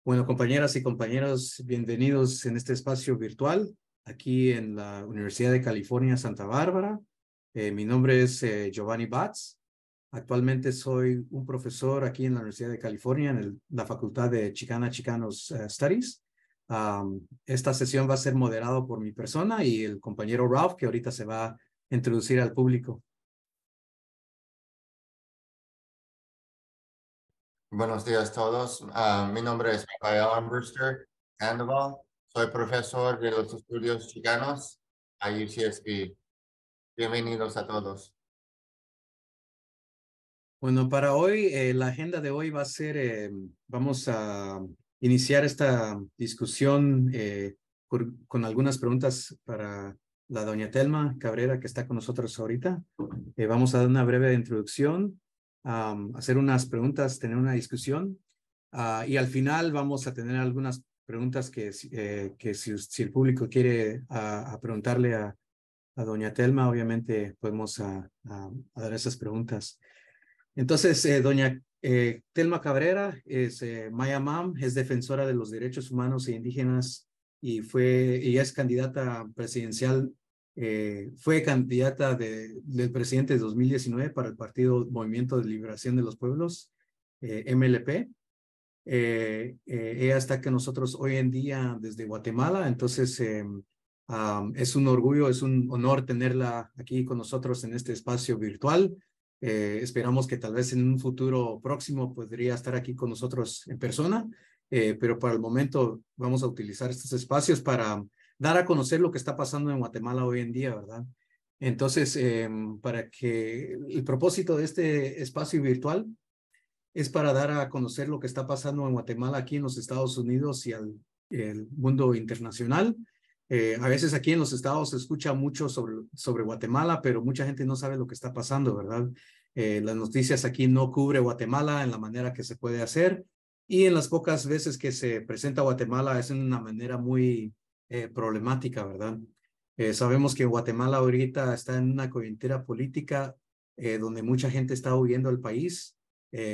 Bueno, compañeras y compañeros, bienvenidos en este espacio virtual aquí en la Universidad de California, Santa Bárbara. Mi nombre es Giovanni Batz. Actualmente soy un profesor aquí en la Universidad de California en la Facultad de Chicanos Studies. Esta sesión va a ser moderado por mi persona y el compañero Ralph, que ahorita se va a introducir al público. Buenos días a todos. Mi nombre es Rafael Armbruster Sandoval. Soy profesor de los estudios chicanos a UCSB. Bienvenidos a todos. Bueno, para hoy, la agenda de hoy va a ser, vamos a iniciar esta discusión con algunas preguntas para la doña Telma Cabrera, que está con nosotros ahorita. Vamos a dar una breve introducción, hacer unas preguntas, tener una discusión, y al final vamos a tener algunas preguntas que si el público quiere a preguntarle a doña Telma, obviamente podemos a dar esas preguntas. Entonces, doña Telma Cabrera es Maya Mam, es defensora de los derechos humanos e indígenas y ella es candidata presidencial, fue candidata del presidente de 2019 para el Partido Movimiento de Liberación de los Pueblos, MLP. Ella está con nosotros hoy en día desde Guatemala, entonces es un orgullo, es un honor tenerla aquí con nosotros en este espacio virtual. Esperamos que tal vez en un futuro próximo podría estar aquí con nosotros en persona, pero para el momento vamos a utilizar estos espacios para dar a conocer lo que está pasando en Guatemala hoy en día, ¿verdad? Entonces, para que el propósito de este espacio virtual es para dar a conocer lo que está pasando en Guatemala, aquí en los Estados Unidos y el mundo internacional. A veces aquí en los estados se escucha mucho sobre Guatemala, pero mucha gente no sabe lo que está pasando, ¿verdad? Las noticias aquí no cubre Guatemala en la manera que se puede hacer y en las pocas veces que se presenta Guatemala es en una manera muy problemática, ¿verdad? Sabemos que Guatemala ahorita está en una coyuntura política donde mucha gente está huyendo del país.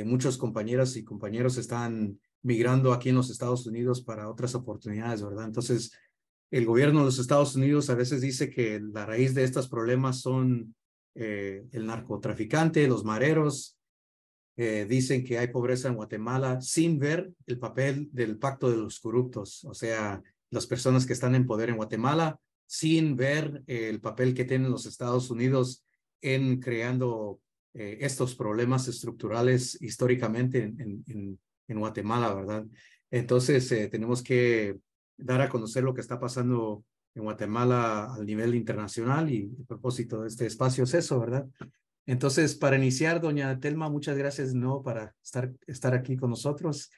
Muchos compañeras y compañeros están migrando aquí en los Estados Unidos para otras oportunidades, ¿verdad? Entonces, el gobierno de los Estados Unidos a veces dice que la raíz de estos problemas son el narcotraficante, los mareros. Dicen que hay pobreza en Guatemala sin ver el papel del pacto de los corruptos, o sea, las personas que están en poder en Guatemala, sin ver el papel que tienen los Estados Unidos en creando estos problemas estructurales históricamente en Guatemala, ¿verdad? Entonces, tenemos que dar a conocer lo que está pasando en Guatemala a nivel internacional y el propósito de este espacio es eso, ¿verdad? Entonces, para iniciar, doña Telma, muchas gracias no para estar aquí con nosotros.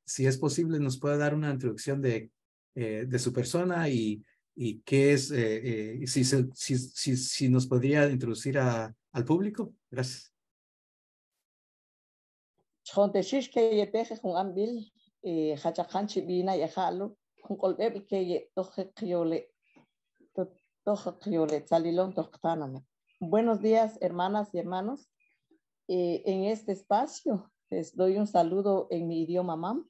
Si es posible, nos puede dar una introducción de su persona y qué es, si nos podría introducir al público. Gracias. Chonteshish que ye peje con ambil hachakanchi bina y jalo con colbebe que ye toje criole salilón toctáname. Buenos días, hermanas y hermanos. En este espacio les doy un saludo en mi idioma mam.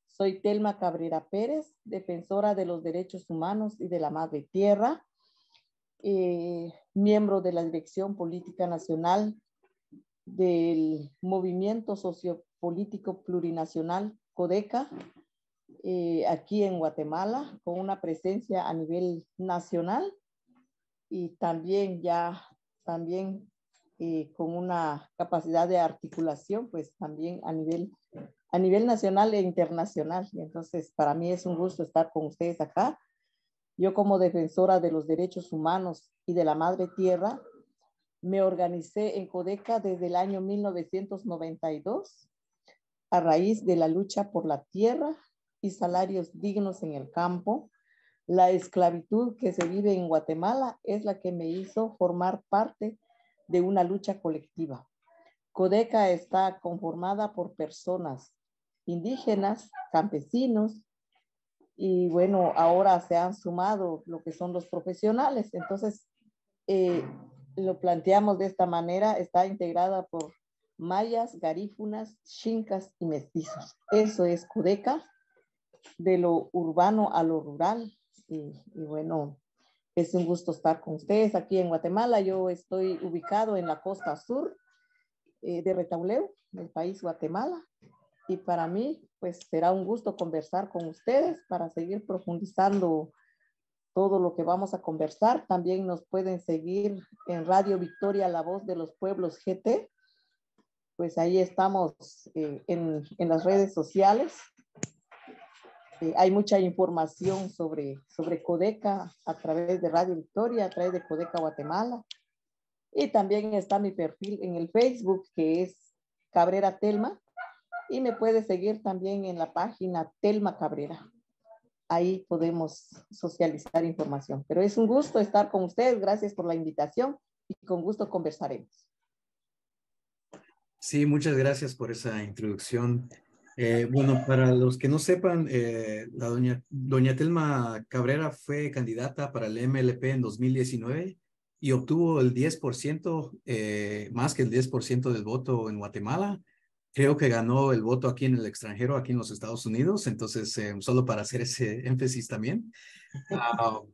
Soy Telma Cabrera Pérez, defensora de los derechos humanos y de la madre tierra, miembro de la Dirección Política Nacional del Movimiento Sociopolítico Plurinacional, CODECA, aquí en Guatemala, con una presencia a nivel nacional y también con una capacidad de articulación, pues también a nivel nacional e internacional. Y entonces, para mí es un gusto estar con ustedes acá. Yo como defensora de los derechos humanos y de la madre tierra, me organicé en CODECA desde el año 1992 a raíz de la lucha por la tierra y salarios dignos en el campo. La esclavitud que se vive en Guatemala es la que me hizo formar parte de una lucha colectiva. CODECA está conformada por personas indígenas, campesinos, y bueno, ahora se han sumado lo que son los profesionales. Entonces, lo planteamos de esta manera, está integrada por mayas, garífunas, xincas y mestizos. Eso es Codeca, de lo urbano a lo rural. Y bueno, es un gusto estar con ustedes aquí en Guatemala. Yo estoy ubicado en la costa sur de Retauleu, del país Guatemala. Y para mí, pues será un gusto conversar con ustedes para seguir profundizando todo lo que vamos a conversar. También nos pueden seguir en Radio Victoria, La Voz de los Pueblos GT. Pues ahí estamos en las redes sociales. Hay mucha información sobre Codeca a través de Radio Victoria, a través de Codeca Guatemala. Y también está mi perfil en el Facebook, que es Cabrera Telma. Y me puede seguir también en la página Telma Cabrera. Ahí podemos socializar información. Pero es un gusto estar con ustedes. Gracias por la invitación y con gusto conversaremos. Sí, muchas gracias por esa introducción. Bueno, para los que no sepan, la doña Telma Cabrera fue candidata para el MLP en 2019 y obtuvo el 10%, más que el 10% del voto en Guatemala. Creo que ganó el voto aquí en el extranjero, aquí en los Estados Unidos. Entonces, solo para hacer ese énfasis también.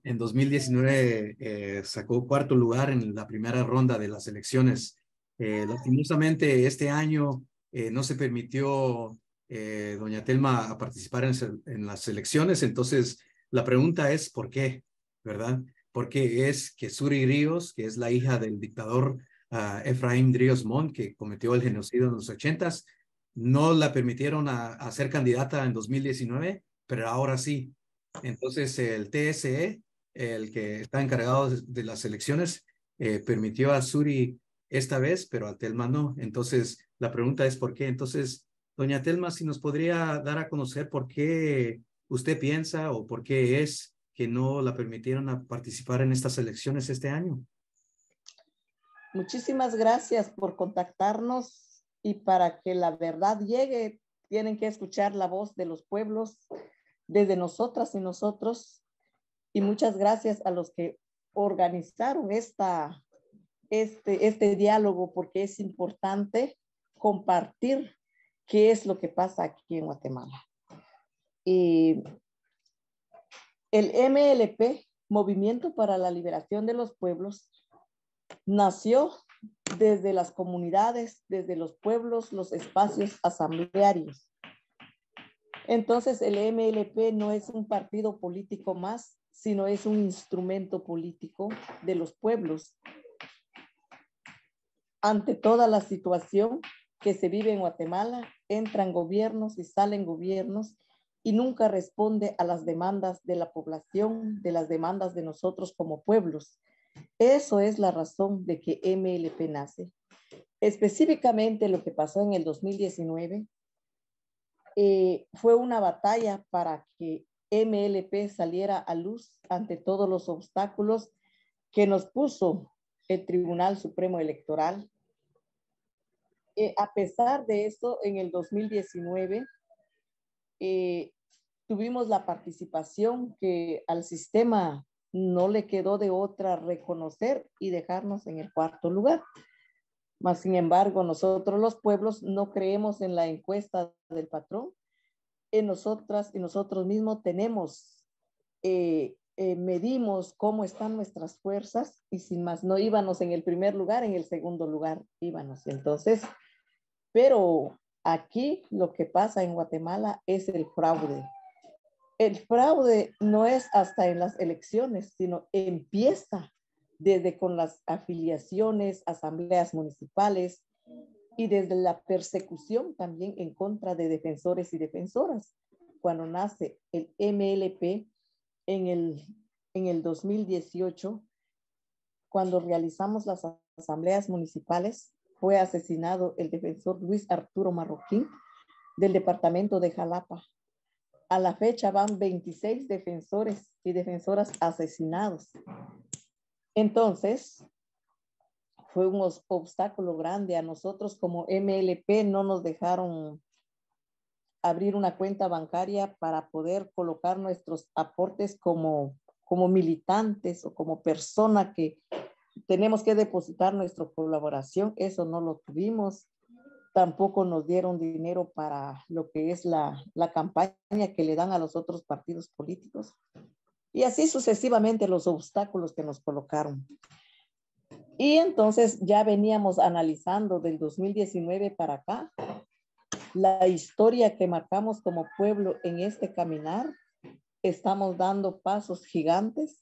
En 2019 sacó cuarto lugar en la primera ronda de las elecciones. Lastimosamente, este año no se permitió doña Telma a participar en las elecciones. Entonces, la pregunta es ¿por qué? ¿Verdad? Porque es que Suri Ríos, que es la hija del dictador Efraín Ríos Montt, que cometió el genocidio en los 80s, no la permitieron a ser candidata en 2019, pero ahora sí. Entonces, el TSE, el que está encargado de las elecciones, permitió a Suri esta vez, pero a Telma no. Entonces, la pregunta es ¿por qué? Entonces, doña Telma, si nos podría dar a conocer por qué usted piensa o por qué es que no la permitieron a participar en estas elecciones este año. Muchísimas gracias por contactarnos, y para que la verdad llegue, tienen que escuchar la voz de los pueblos, desde nosotras y nosotros. Y muchas gracias a los que organizaron este diálogo, porque es importante compartir qué es lo que pasa aquí en Guatemala. Y el MLP, Movimiento para la Liberación de los Pueblos, nació desde las comunidades, desde los pueblos, los espacios asamblearios. Entonces, el MLP no es un partido político más, sino es un instrumento político de los pueblos. Ante toda la situación que se vive en Guatemala, entran gobiernos y salen gobiernos y nunca responde a las demandas de la población, de las demandas de nosotros como pueblos. Eso es la razón de que MLP nace. Específicamente lo que pasó en el 2019 fue una batalla para que MLP saliera a luz ante todos los obstáculos que nos puso el Tribunal Supremo Electoral. A pesar de eso, en el 2019 tuvimos la participación que al sistema no le quedó de otra reconocer y dejarnos en el cuarto lugar. Mas, sin embargo, nosotros los pueblos no creemos en la encuesta del patrón. En nosotras y nosotros mismos tenemos, medimos cómo están nuestras fuerzas y sin más no íbamos en el primer lugar, en el segundo lugar íbamos. Entonces, pero aquí lo que pasa en Guatemala es el fraude. El fraude no es hasta en las elecciones, sino empieza desde con las afiliaciones, asambleas municipales y desde la persecución también en contra de defensores y defensoras. Cuando nace el MLP en el 2018, cuando realizamos las asambleas municipales, fue asesinado el defensor Luis Arturo Marroquín del departamento de Jalapa. A la fecha van 26 defensores y defensoras asesinados. Entonces, fue un obstáculo grande. A nosotros como MLP no nos dejaron abrir una cuenta bancaria para poder colocar nuestros aportes como militantes o como persona que tenemos que depositar nuestra colaboración. Eso no lo tuvimos. tampoco nos dieron dinero para lo que es la campaña que le dan a los otros partidos políticos. Y así sucesivamente los obstáculos que nos colocaron. Y entonces ya veníamos analizando del 2019 para acá la historia que marcamos como pueblo en este caminar. Estamos dando pasos gigantes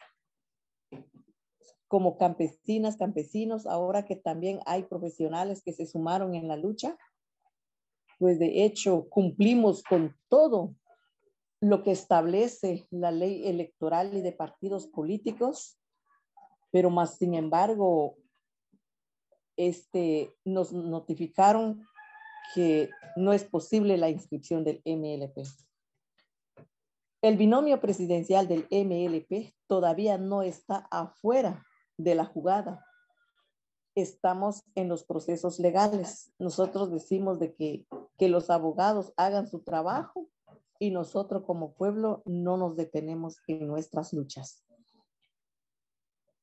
como campesinas, campesinos, ahora que también hay profesionales que se sumaron en la lucha, pues de hecho cumplimos con todo lo que establece la ley electoral y de partidos políticos, pero más sin embargo, nos notificaron que no es posible la inscripción del MLP. El binomio presidencial del MLP todavía no está afuera de la jugada. Estamos en los procesos legales. Nosotros decimos de que los abogados hagan su trabajo y nosotros como pueblo no nos detenemos en nuestras luchas.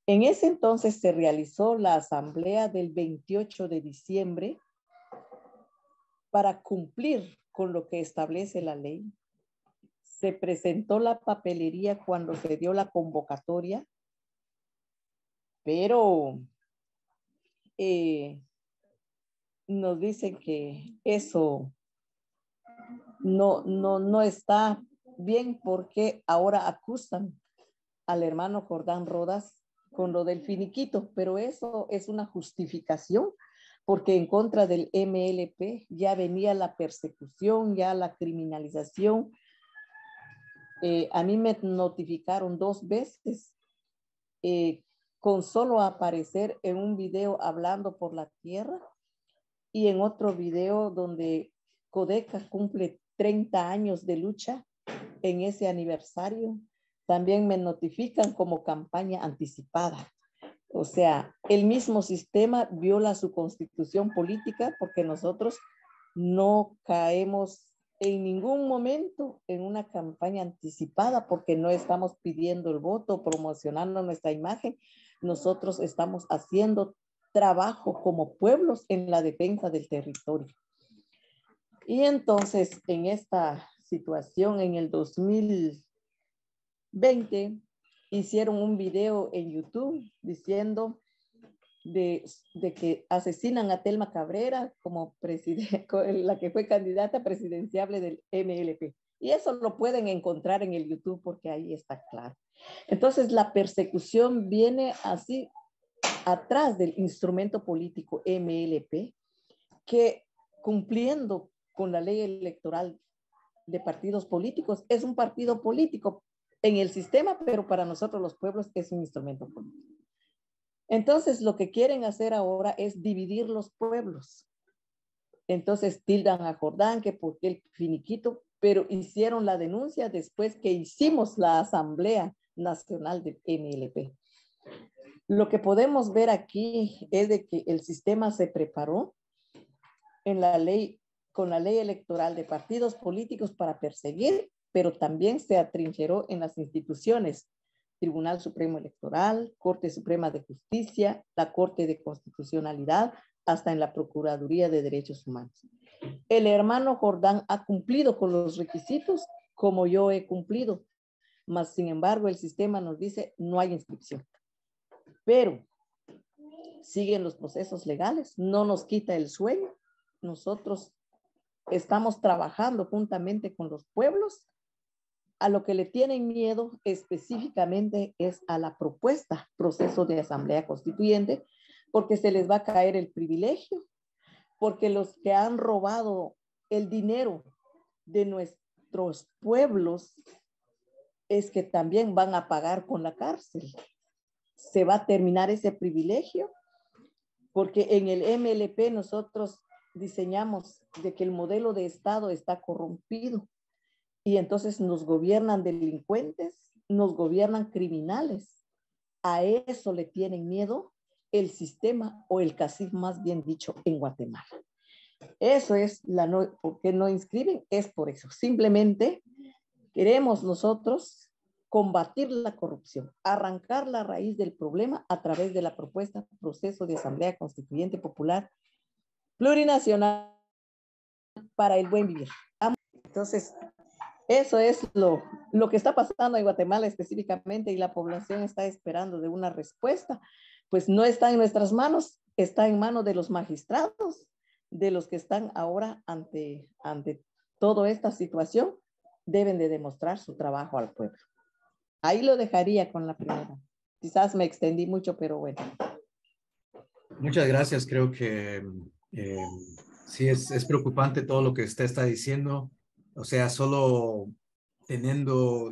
En ese entonces se realizó la asamblea del 28 de diciembre para cumplir con lo que establece la ley. Se presentó la papelería cuando se dio la convocatoria, pero nos dicen que eso no está bien porque ahora acusan al hermano Jordán Rodas con lo del finiquito, pero eso es una justificación porque en contra del MLP ya venía la persecución, ya la criminalización. A mí me notificaron 2 veces con solo aparecer en un video hablando por la tierra y en otro video donde Codeca cumple 30 años de lucha en ese aniversario. También me notifican como campaña anticipada. O sea, el mismo sistema viola su constitución política porque nosotros no caemos en ningún momento en una campaña anticipada porque no estamos pidiendo el voto, promocionando nuestra imagen. Nosotros estamos haciendo trabajo como pueblos en la defensa del territorio. Y entonces, en esta situación, en el 2020, hicieron un video en YouTube diciendo de que asesinan a Telma Cabrera como la que fue candidata presidencial del MLP. Y eso lo pueden encontrar en el YouTube porque ahí está claro. Entonces, la persecución viene así atrás del instrumento político MLP, que cumpliendo con la ley electoral de partidos políticos, es un partido político en el sistema, pero para nosotros los pueblos es un instrumento político. Entonces, lo que quieren hacer ahora es dividir los pueblos. Entonces, tildan a Jordán que porque el finiquito, pero hicieron la denuncia después que hicimos la Asamblea Nacional del MLP. Lo que podemos ver aquí es de que el sistema se preparó en la ley, con la ley electoral de partidos políticos para perseguir, pero también se atrincheró en las instituciones. Tribunal Supremo Electoral, Corte Suprema de Justicia, la Corte de Constitucionalidad, hasta en la Procuraduría de Derechos Humanos. El hermano Jordán ha cumplido con los requisitos como yo he cumplido, mas sin embargo el sistema nos dice no hay inscripción. Pero siguen los procesos legales, no nos quita el sueño. Nosotros estamos trabajando juntamente con los pueblos. A lo que le tienen miedo específicamente es a la propuesta, proceso de asamblea constituyente, porque se les va a caer el privilegio, porque los que han robado el dinero de nuestros pueblos es que también van a pagar con la cárcel. Se va a terminar ese privilegio, porque en el MLP nosotros diseñamos de que el modelo de Estado está corrompido. Y entonces nos gobiernan delincuentes, nos gobiernan criminales. A eso le tienen miedo el sistema o el cacique, más bien dicho, en Guatemala. Eso es ¿por qué no inscriben? Es por eso. Simplemente queremos nosotros combatir la corrupción, arrancar la raíz del problema a través de la propuesta, proceso de asamblea constituyente popular plurinacional para el buen vivir. Entonces, eso es lo que está pasando en Guatemala específicamente, y la población está esperando de una respuesta. Pues no está en nuestras manos, está en manos de los magistrados, de los que están ahora ante toda esta situación. Deben de demostrar su trabajo al pueblo. Ahí lo dejaría con la primera. Quizás me extendí mucho, pero bueno. Muchas gracias. Creo que sí es preocupante todo lo que usted está diciendo. O sea, solo diciendo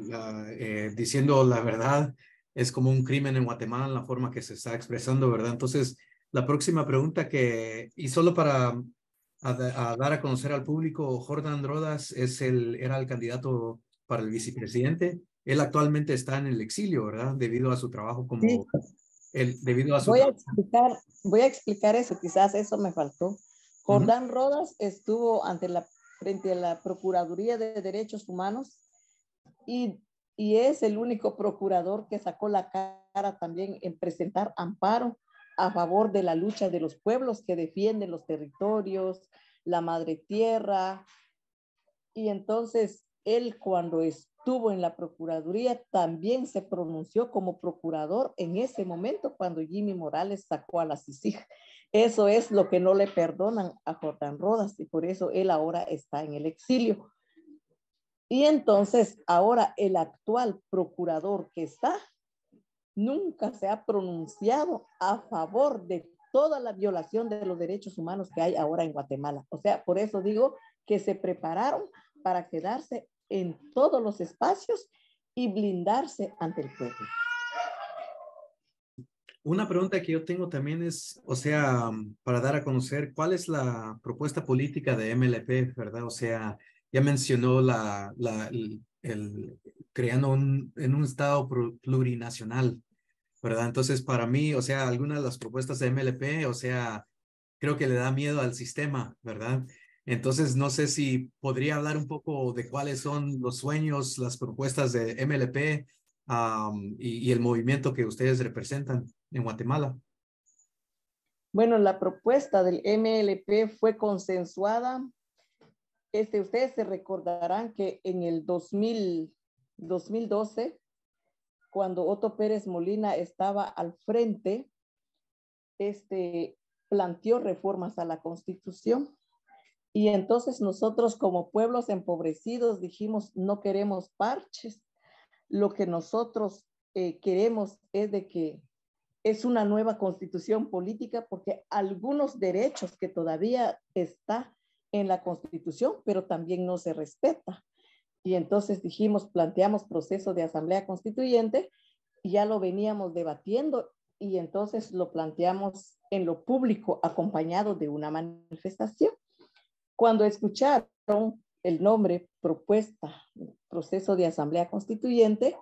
la verdad es como un crimen en Guatemala en la forma que se está expresando, ¿verdad? Entonces, la próxima pregunta y solo para a dar a conocer al público, Jordan Rodas era el candidato para el vicepresidente. Él actualmente está en el exilio, ¿verdad? Debido a su trabajo Sí. debido a su Voy a explicar eso, quizás eso me faltó. Jordán Rodas estuvo frente a la Procuraduría de Derechos Humanos y es el único procurador que sacó la cara también en presentar amparo a favor de la lucha de los pueblos que defienden los territorios, la madre tierra. Y entonces él, cuando estuvo en la Procuraduría, también se pronunció como procurador en ese momento cuando Jimmy Morales sacó a la CICIG. Eso es lo que no le perdonan a Jordán Rodas, y por eso él ahora está en el exilio. Y entonces ahora el actual procurador que está nunca se ha pronunciado a favor de toda la violación de los derechos humanos que hay ahora en Guatemala. O sea, por eso digo que se prepararon para quedarse en todos los espacios y blindarse ante el pueblo. Una pregunta que yo tengo también es, o sea, para dar a conocer, ¿cuál es la propuesta política de MLP, verdad? O sea, ya mencionó creando en un estado plurinacional, ¿verdad? Entonces, para mí, o sea, algunas de las propuestas de MLP, o sea, creo que le da miedo al sistema, ¿verdad? Entonces, no sé si podría hablar un poco de cuáles son los sueños, las propuestas de MLP y el movimiento que ustedes representan en Guatemala. Bueno, la propuesta del MLP fue consensuada. Ustedes se recordarán que en el 2012, cuando Otto Pérez Molina estaba al frente, planteó reformas a la Constitución. Y entonces nosotros como pueblos empobrecidos dijimos, no queremos parches. Lo que nosotros queremos es de que es una nueva constitución política, porque algunos derechos que todavía está en la Constitución, pero también no se respeta. Y entonces dijimos, planteamos proceso de asamblea constituyente, y ya lo veníamos debatiendo, y entonces lo planteamos en lo público acompañado de una manifestación. Cuando escucharon el nombre propuesta, proceso de asamblea constituyente,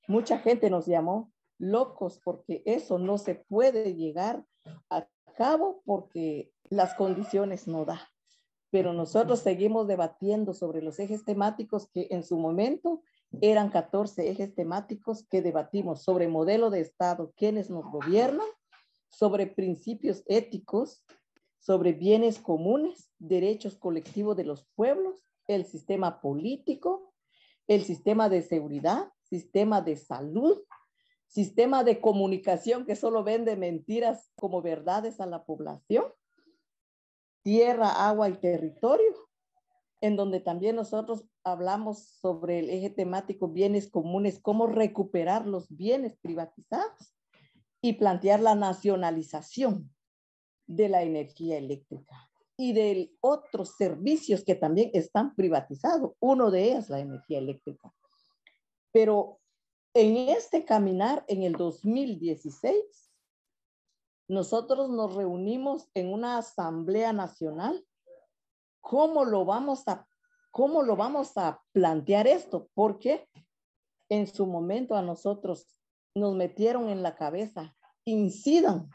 mucha gente nos llamó locos, porque eso no se puede llegar a cabo porque las condiciones no dan. Pero nosotros seguimos debatiendo sobre los ejes temáticos, que en su momento eran 14 ejes temáticos que debatimos: sobre modelo de Estado, quiénes nos gobiernan, sobre principios éticos, sobre bienes comunes, derechos colectivos de los pueblos, el sistema político, el sistema de seguridad, sistema de salud, sistema de comunicación que solo vende mentiras como verdades a la población, tierra, agua y territorio, en donde también nosotros hablamos sobre el eje temático bienes comunes, cómo recuperar los bienes privatizados y plantear la nacionalización de la energía eléctrica y de otros servicios que también están privatizados, uno de ellos la energía eléctrica. Pero en este caminar, en el 2016, nosotros nos reunimos en una asamblea nacional. ¿Cómo lo vamos a plantear esto? Porque en su momento a nosotros nos metieron en la cabeza, incidan,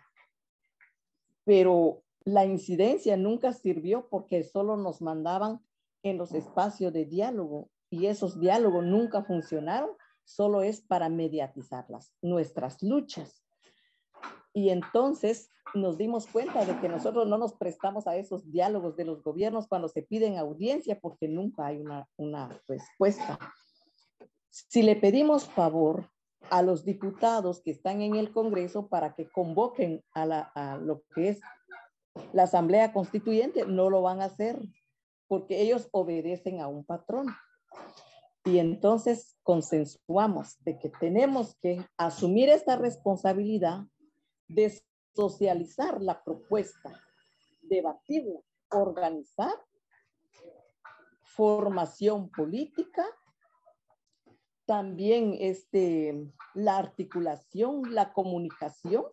pero la incidencia nunca sirvió, porque solo nos mandaban en los espacios de diálogo, y esos diálogos nunca funcionaron, solo es para mediatizar nuestras luchas. Y entonces nos dimos cuenta de que nosotros no nos prestamos a esos diálogos de los gobiernos cuando se piden audiencia porque nunca hay una respuesta. Si le pedimos favor a los diputados que están en el Congreso para que convoquen a lo que es la Asamblea Constituyente, no lo van a hacer porque ellos obedecen a un patrón. Y entonces consensuamos de que tenemos que asumir esta responsabilidad de socializar la propuesta, debatirla, organizar, formación política, también la articulación, la comunicación,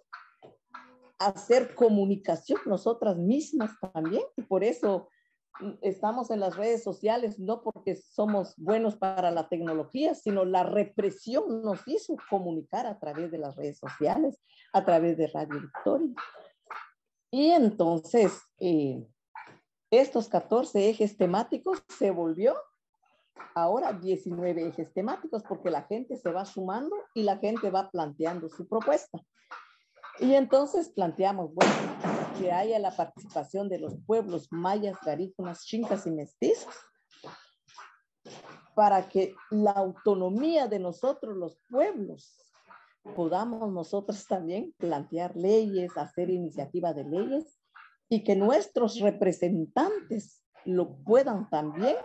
hacer comunicación nosotras mismas también, y por eso estamos en las redes sociales, no porque somos buenos para la tecnología, sino la represión nos hizo comunicar a través de las redes sociales, a través de Radio Victoria. Y entonces, estos 14 ejes temáticos se volvió ahora 19 ejes temáticos, porque la gente se va sumando y la gente va planteando su propuesta. Y entonces planteamos, bueno, que haya la participación de los pueblos mayas, garífunas, chincas y mestizos, para que la autonomía de nosotros los pueblos podamos nosotros también plantear leyes, hacer iniciativa de leyes y que nuestros representantes lo puedan también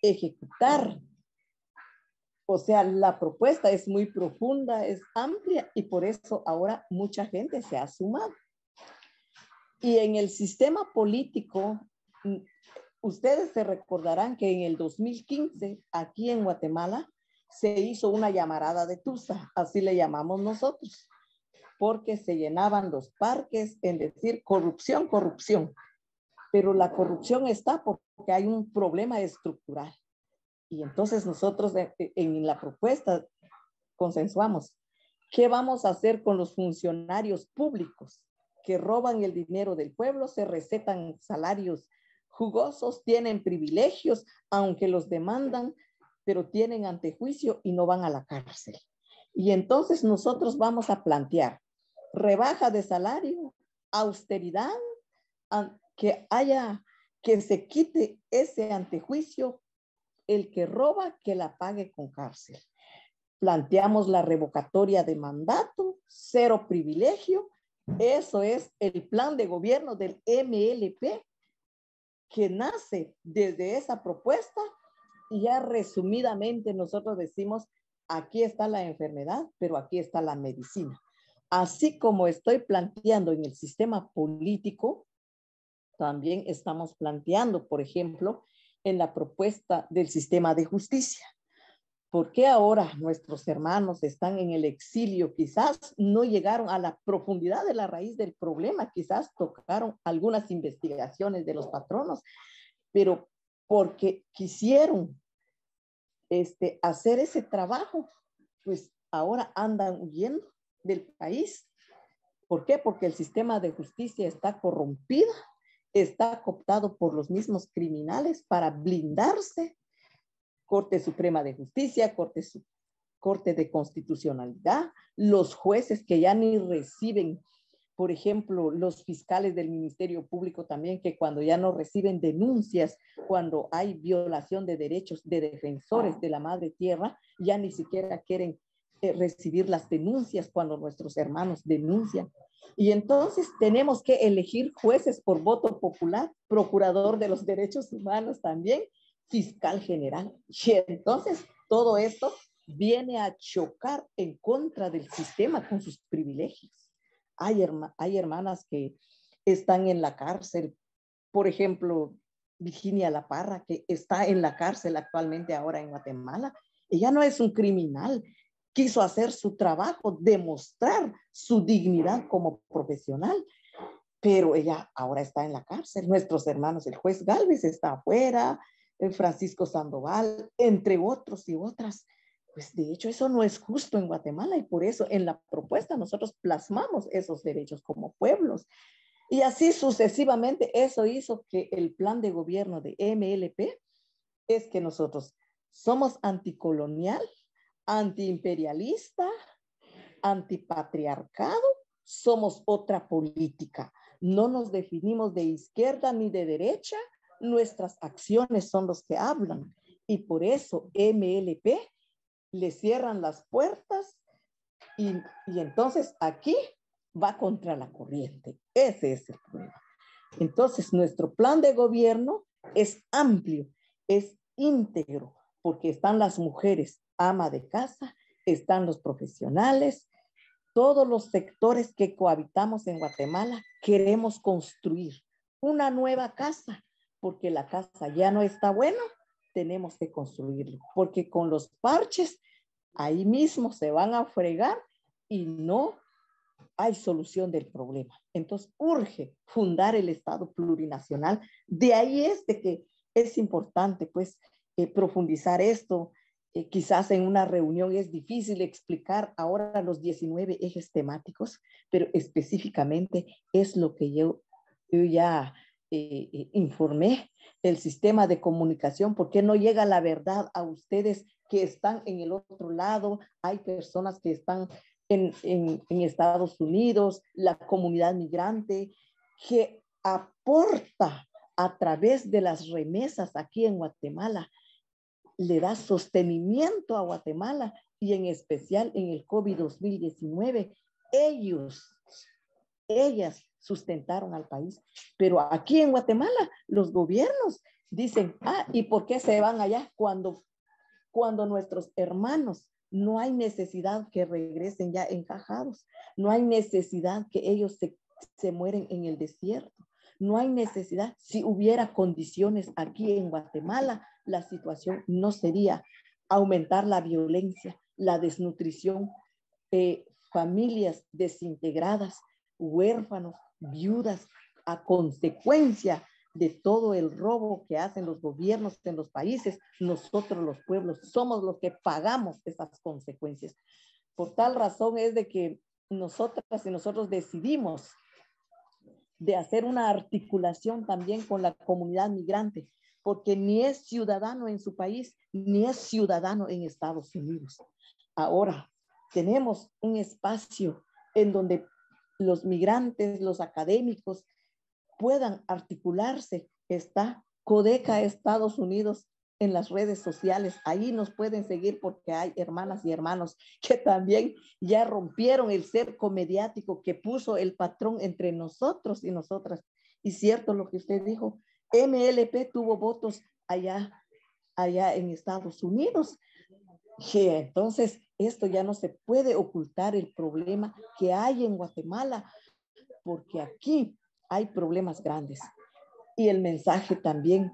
ejecutar. O sea, la propuesta es muy profunda, es amplia y por eso ahora mucha gente se ha sumado. Y en el sistema político, ustedes se recordarán que en el 2015, aquí en Guatemala, se hizo una llamarada de tusa, así le llamamos nosotros, porque se llenaban los parques en decir corrupción, corrupción. Pero la corrupción está porque hay un problema estructural. Y entonces nosotros en la propuesta consensuamos, ¿qué vamos a hacer con los funcionarios públicos que roban el dinero del pueblo, se recetan salarios jugosos, tienen privilegios, aunque los demandan, pero tienen antejuicio y no van a la cárcel? Y entonces nosotros vamos a plantear rebaja de salario, austeridad, que se quite ese antejuicio. El que roba, que la pague con cárcel. Planteamos la revocatoria de mandato, cero privilegio. Eso es el plan de gobierno del MLP, que nace desde esa propuesta. Y ya resumidamente nosotros decimos, aquí está la enfermedad, pero aquí está la medicina. Así como estoy planteando en el sistema político, también estamos planteando, por ejemplo, en la propuesta del sistema de justicia. ¿Por qué ahora nuestros hermanos están en el exilio? Quizás no llegaron a la profundidad de la raíz del problema, quizás tocaron algunas investigaciones de los patronos, pero porque quisieron hacer ese trabajo, pues ahora andan huyendo del país. ¿Por qué? Porque el sistema de justicia está corrompido, está cooptado por los mismos criminales para blindarse. Corte Suprema de Justicia, Corte de Constitucionalidad, los jueces que ya ni reciben, por ejemplo, los fiscales del Ministerio Público también, que cuando ya no reciben denuncias, cuando hay violación de derechos de defensores de la madre tierra, ya ni siquiera quieren recibir las denuncias cuando nuestros hermanos denuncian. Y entonces tenemos que elegir jueces por voto popular, procurador de los derechos humanos también, fiscal general. Y entonces todo esto viene a chocar en contra del sistema con sus privilegios. Hay hermanas que están en la cárcel, por ejemplo, Virginia La Parra, que está en la cárcel actualmente ahora en Guatemala. Ella no es un criminal, quiso hacer su trabajo, demostrar su dignidad como profesional, pero ella ahora está en la cárcel. Nuestros hermanos, el juez Galvez está afuera, el Francisco Sandoval, entre otros y otras. Pues de hecho eso no es justo en Guatemala y por eso en la propuesta nosotros plasmamos esos derechos como pueblos. Y así sucesivamente eso hizo que el plan de gobierno de MLP es que nosotros somos anticolonial, antiimperialista, antipatriarcado, somos otra política. No nos definimos de izquierda ni de derecha, nuestras acciones son los que hablan. Y por eso MLP le cierran las puertas y entonces aquí va contra la corriente. Ese es el problema. Entonces, nuestro plan de gobierno es amplio, es íntegro, porque están las mujeres ama de casa, están los profesionales, todos los sectores que cohabitamos en Guatemala queremos construir una nueva casa, porque la casa ya no está buena, tenemos que construirlo, porque con los parches ahí mismo se van a fregar y no hay solución del problema. Entonces urge fundar el Estado plurinacional. De ahí es de que es importante pues profundizar esto. Quizás en una reunión es difícil explicar ahora los 19 ejes temáticos, pero específicamente es lo que yo ya informé, el sistema de comunicación, ¿por qué no llega la verdad a ustedes que están en el otro lado? Hay personas que están en Estados Unidos, la comunidad migrante, que aporta a través de las remesas aquí en Guatemala, le da sostenimiento a Guatemala y en especial en el COVID 2019, ellas sustentaron al país. Pero aquí en Guatemala los gobiernos dicen, ¿y por qué se van allá cuando nuestros hermanos no hay necesidad que regresen ya encajados? No hay necesidad que ellos se mueren en el desierto. No hay necesidad. Si hubiera condiciones aquí en Guatemala, la situación no sería aumentar la violencia, la desnutrición, familias desintegradas, huérfanos, viudas, a consecuencia de todo el robo que hacen los gobiernos en los países. Nosotros los pueblos somos los que pagamos esas consecuencias. Por tal razón es de que nosotras y nosotros decidimos de hacer una articulación también con la comunidad migrante, porque ni es ciudadano en su país, ni es ciudadano en Estados Unidos. Ahora tenemos un espacio en donde los migrantes, los académicos puedan articularse. Está Codeca Estados Unidos en las redes sociales. Ahí nos pueden seguir porque hay hermanas y hermanos que también ya rompieron el cerco mediático que puso el patrón entre nosotros y nosotras. Y cierto lo que usted dijo, MLP tuvo votos allá en Estados Unidos. Y entonces esto ya no se puede ocultar el problema que hay en Guatemala, porque aquí hay problemas grandes. Y el mensaje también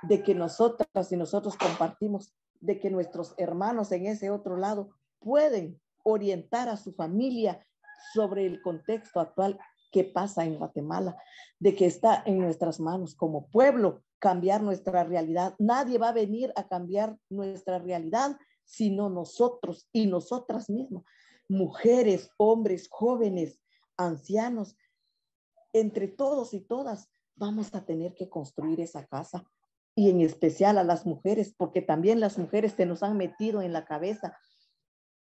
de que nosotras y nosotros compartimos, de que nuestros hermanos en ese otro lado pueden orientar a su familia sobre el contexto actual que pasa en Guatemala, de que está en nuestras manos como pueblo cambiar nuestra realidad. Nadie va a venir a cambiar nuestra realidad sino nosotros y nosotras mismas, mujeres, hombres, jóvenes, ancianos, entre todos y todas vamos a tener que construir esa casa, y en especial a las mujeres, porque también las mujeres se nos han metido en la cabeza,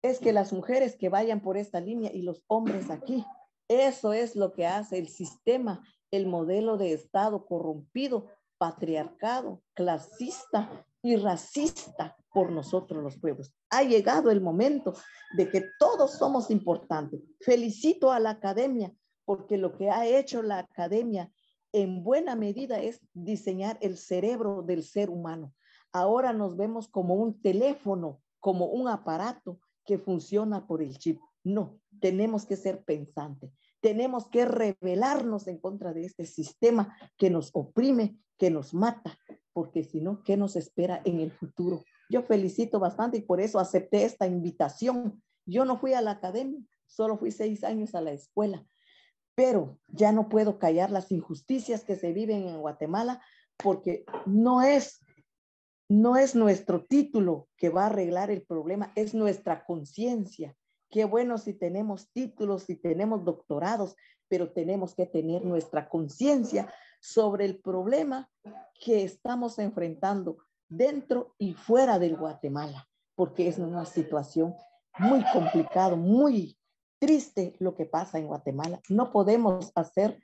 es que las mujeres que vayan por esta línea y los hombres aquí, eso es lo que hace el sistema, el modelo de Estado corrompido, patriarcado, clasista y racista por nosotros los pueblos. Ha llegado el momento de que todos somos importantes. Felicito a la academia, porque lo que ha hecho la academia en buena medida es diseñar el cerebro del ser humano. Ahora nos vemos como un teléfono, como un aparato que funciona por el chip. No, tenemos que ser pensantes. Tenemos que rebelarnos en contra de este sistema que nos oprime, que nos mata, porque si no, ¿qué nos espera en el futuro? Yo felicito bastante y por eso acepté esta invitación. Yo no fui a la academia, solo fui 6 años a la escuela, pero ya no puedo callar las injusticias que se viven en Guatemala, porque no es nuestro título que va a arreglar el problema, es nuestra conciencia. Qué bueno si tenemos títulos, si tenemos doctorados, pero tenemos que tener nuestra conciencia sobre el problema que estamos enfrentando dentro y fuera del Guatemala, porque es una situación muy complicada, muy triste lo que pasa en Guatemala. No podemos hacer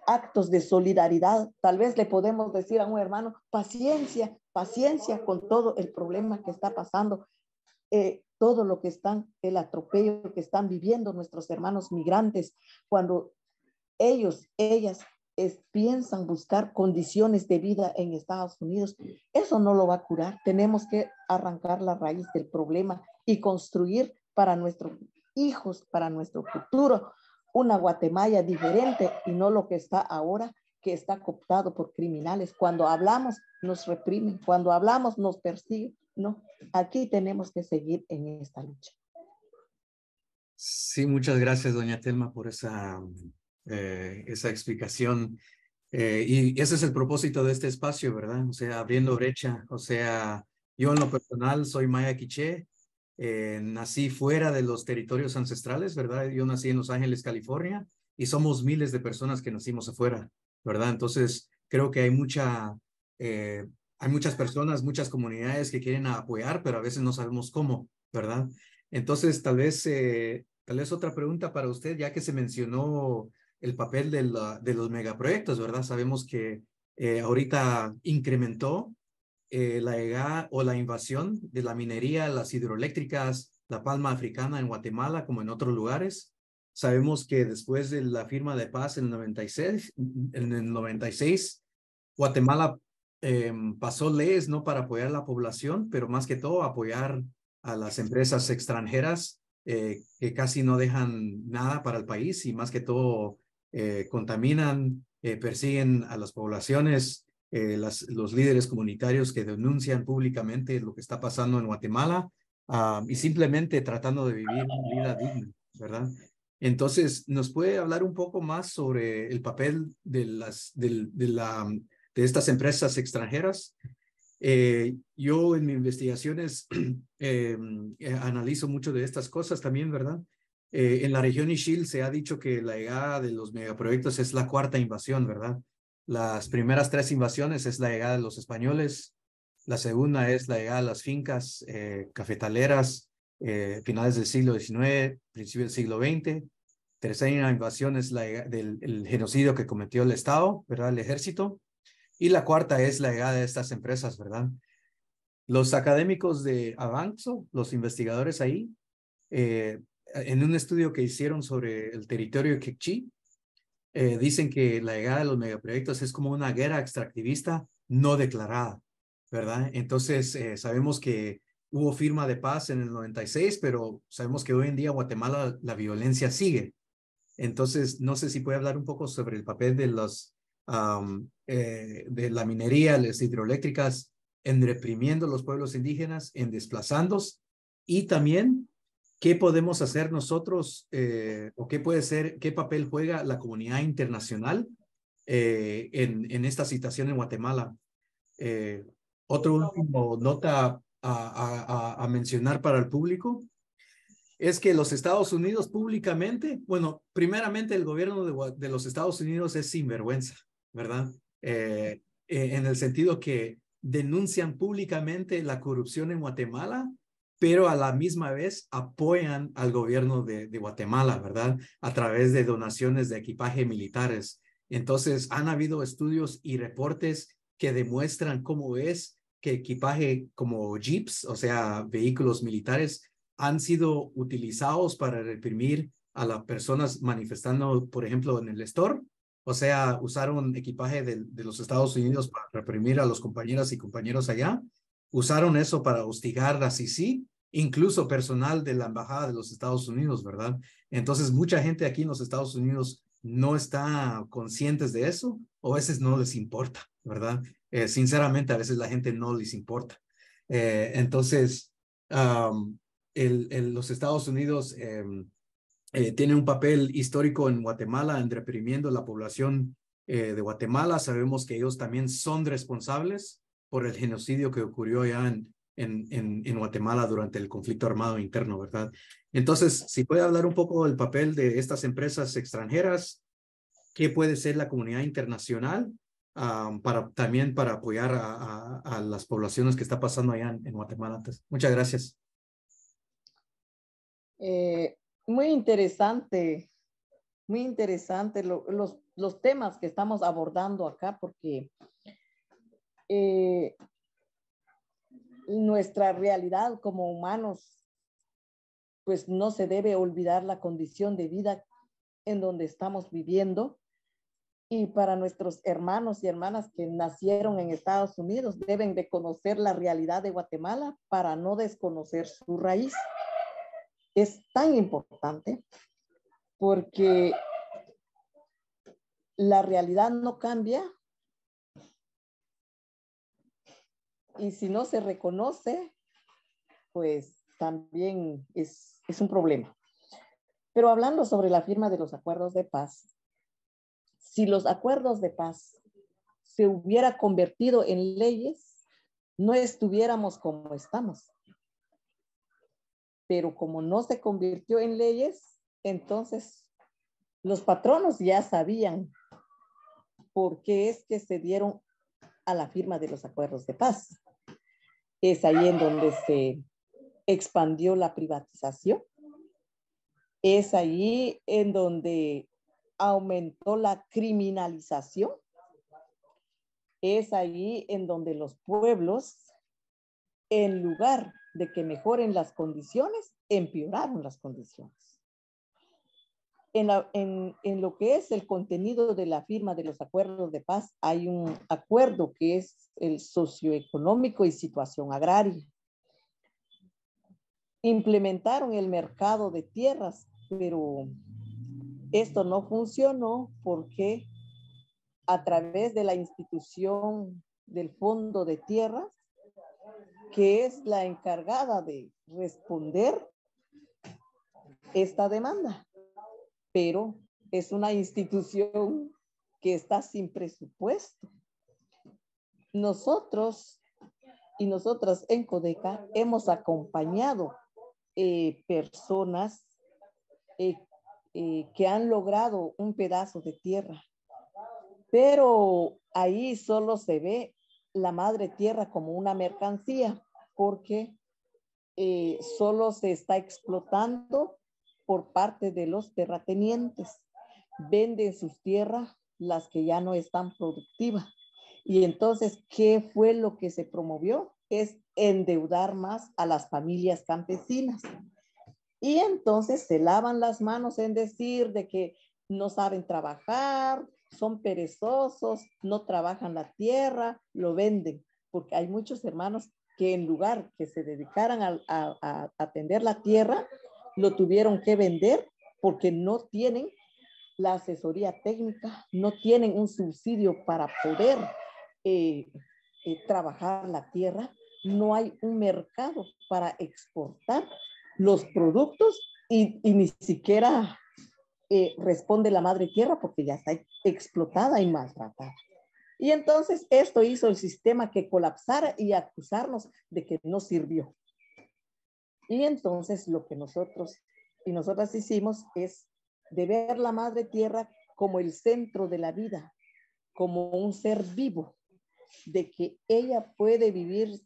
actos de solidaridad. Tal vez le podemos decir a un hermano, paciencia, paciencia con todo el problema que está pasando, todo lo que están, el atropello que están viviendo nuestros hermanos migrantes, cuando ellas piensan buscar condiciones de vida en Estados Unidos. Eso no lo va a curar. Tenemos que arrancar la raíz del problema y construir para nuestros hijos, para nuestro futuro, una Guatemala diferente y no lo que está ahora, que está cooptado por criminales. Cuando hablamos, nos reprimen. Cuando hablamos, nos persiguen. No, aquí tenemos que seguir en esta lucha. Sí, muchas gracias, doña Telma, por esa explicación. Y ese es el propósito de este espacio, ¿verdad? O sea, abriendo brecha. O sea, yo en lo personal soy maya quiché, nací fuera de los territorios ancestrales, ¿verdad? Yo nací en Los Ángeles, California, y somos miles de personas que nacimos afuera, ¿verdad? Entonces, creo que hay muchas personas, muchas comunidades que quieren apoyar, pero a veces no sabemos cómo, ¿verdad? Entonces, tal vez otra pregunta para usted, ya que se mencionó el papel de los megaproyectos, ¿verdad? Sabemos que ahorita incrementó la llegada o la invasión de la minería, las hidroeléctricas, la palma africana en Guatemala como en otros lugares. Sabemos que después de la firma de paz en el 96, Guatemala pasó leyes no para apoyar a la población, pero más que todo apoyar a las empresas extranjeras que casi no dejan nada para el país y más que todo contaminan, persiguen a las poblaciones, los líderes comunitarios que denuncian públicamente lo que está pasando en Guatemala y simplemente tratando de vivir una vida digna, ¿verdad? Entonces, ¿nos puede hablar un poco más sobre el papel de estas empresas extranjeras? Yo en mis investigaciones analizo mucho de estas cosas también, ¿verdad? En la región Ixil se ha dicho que la llegada de los megaproyectos es la cuarta invasión, ¿verdad? Las primeras 3 invasiones es la llegada de los españoles, la segunda es la llegada de las fincas cafetaleras, finales del siglo XIX, principio del siglo XX. Tercera invasión es el genocidio que cometió el Estado, ¿verdad? El ejército. Y la cuarta es la llegada de estas empresas, ¿verdad? Los académicos de Avanzo, los investigadores ahí, en un estudio que hicieron sobre el territorio Kekchi, dicen que la llegada de los megaproyectos es como una guerra extractivista no declarada, ¿verdad? Entonces, sabemos que hubo firma de paz en el 96, pero sabemos que hoy en día en Guatemala la violencia sigue. Entonces, no sé si puede hablar un poco sobre el papel de de la minería, las hidroeléctricas, en reprimiendo los pueblos indígenas, en desplazándolos, y también qué podemos hacer nosotros o qué papel juega la comunidad internacional en esta situación en Guatemala. Otro último nota a mencionar para el público es que los Estados Unidos públicamente, bueno, primeramente el gobierno de los Estados Unidos es sinvergüenza, ¿verdad? En el sentido que denuncian públicamente la corrupción en Guatemala, pero a la misma vez apoyan al gobierno de Guatemala, ¿verdad? A través de donaciones de equipaje militares. Entonces, han habido estudios y reportes que demuestran cómo es que equipaje como jeeps, o sea, vehículos militares, han sido utilizados para reprimir a las personas manifestando, por ejemplo, en el store. O sea, usaron equipaje de los Estados Unidos para reprimir a los compañeras y compañeros allá. Usaron eso para hostigar a Sisi, incluso personal de la Embajada de los Estados Unidos, ¿verdad? Entonces, mucha gente aquí en los Estados Unidos no está conscientes de eso o a veces no les importa, ¿verdad? Sinceramente, a veces la gente no les importa. Entonces, los Estados Unidos tienen un papel histórico en Guatemala en reprimiendo la población de Guatemala. Sabemos que ellos también son responsables por el genocidio que ocurrió ya en Guatemala durante el conflicto armado interno, ¿verdad? Entonces, si puede hablar un poco del papel de estas empresas extranjeras, qué puede ser la comunidad internacional también para apoyar a las poblaciones que está pasando allá en Guatemala. Entonces, muchas gracias. Muy interesante los temas que estamos abordando acá, porque nuestra realidad como humanos, pues no se debe olvidar la condición de vida en donde estamos viviendo. Y para nuestros hermanos y hermanas que nacieron en Estados Unidos, deben de conocer la realidad de Guatemala para no desconocer su raíz. Es tan importante porque la realidad no cambia y si no se reconoce, pues también es un problema. Pero hablando sobre la firma de los acuerdos de paz, si los acuerdos de paz se hubiera convertido en leyes, no estuviéramos como estamos. Pero como no se convirtió en leyes, entonces los patronos ya sabían por qué es que se dieron a la firma de los acuerdos de paz. Es ahí en donde se expandió la privatización. Es ahí en donde aumentó la criminalización. Es ahí en donde los pueblos, en lugar de que mejoren las condiciones, empeoraron las condiciones. En lo que es el contenido de la firma de los acuerdos de paz, hay un acuerdo que es el socioeconómico y situación agraria. Implementaron el mercado de tierras, pero esto no funcionó porque a través de la institución del Fondo de Tierras, que es la encargada de responder esta demanda, pero es una institución que está sin presupuesto. Nosotros y nosotras en Codeca hemos acompañado personas que han logrado un pedazo de tierra, pero ahí solo se ve la madre tierra como una mercancía, porque solo se está explotando por parte de los terratenientes. Venden sus tierras, las que ya no están productivas. Y entonces, ¿qué fue lo que se promovió? Es endeudar más a las familias campesinas. Y entonces se lavan las manos en decir de que no saben trabajar, son perezosos, no trabajan la tierra, lo venden, porque hay muchos hermanos que en lugar que se dedicaran a atender la tierra, lo tuvieron que vender porque no tienen la asesoría técnica, no tienen un subsidio para poder trabajar la tierra, no hay un mercado para exportar los productos y ni siquiera responde la madre tierra porque ya está explotada y maltratada. Y entonces esto hizo el sistema que colapsara y acusarnos de que no sirvió. Y entonces lo que nosotros y nosotras hicimos es de ver la madre tierra como el centro de la vida, como un ser vivo, de que ella puede vivir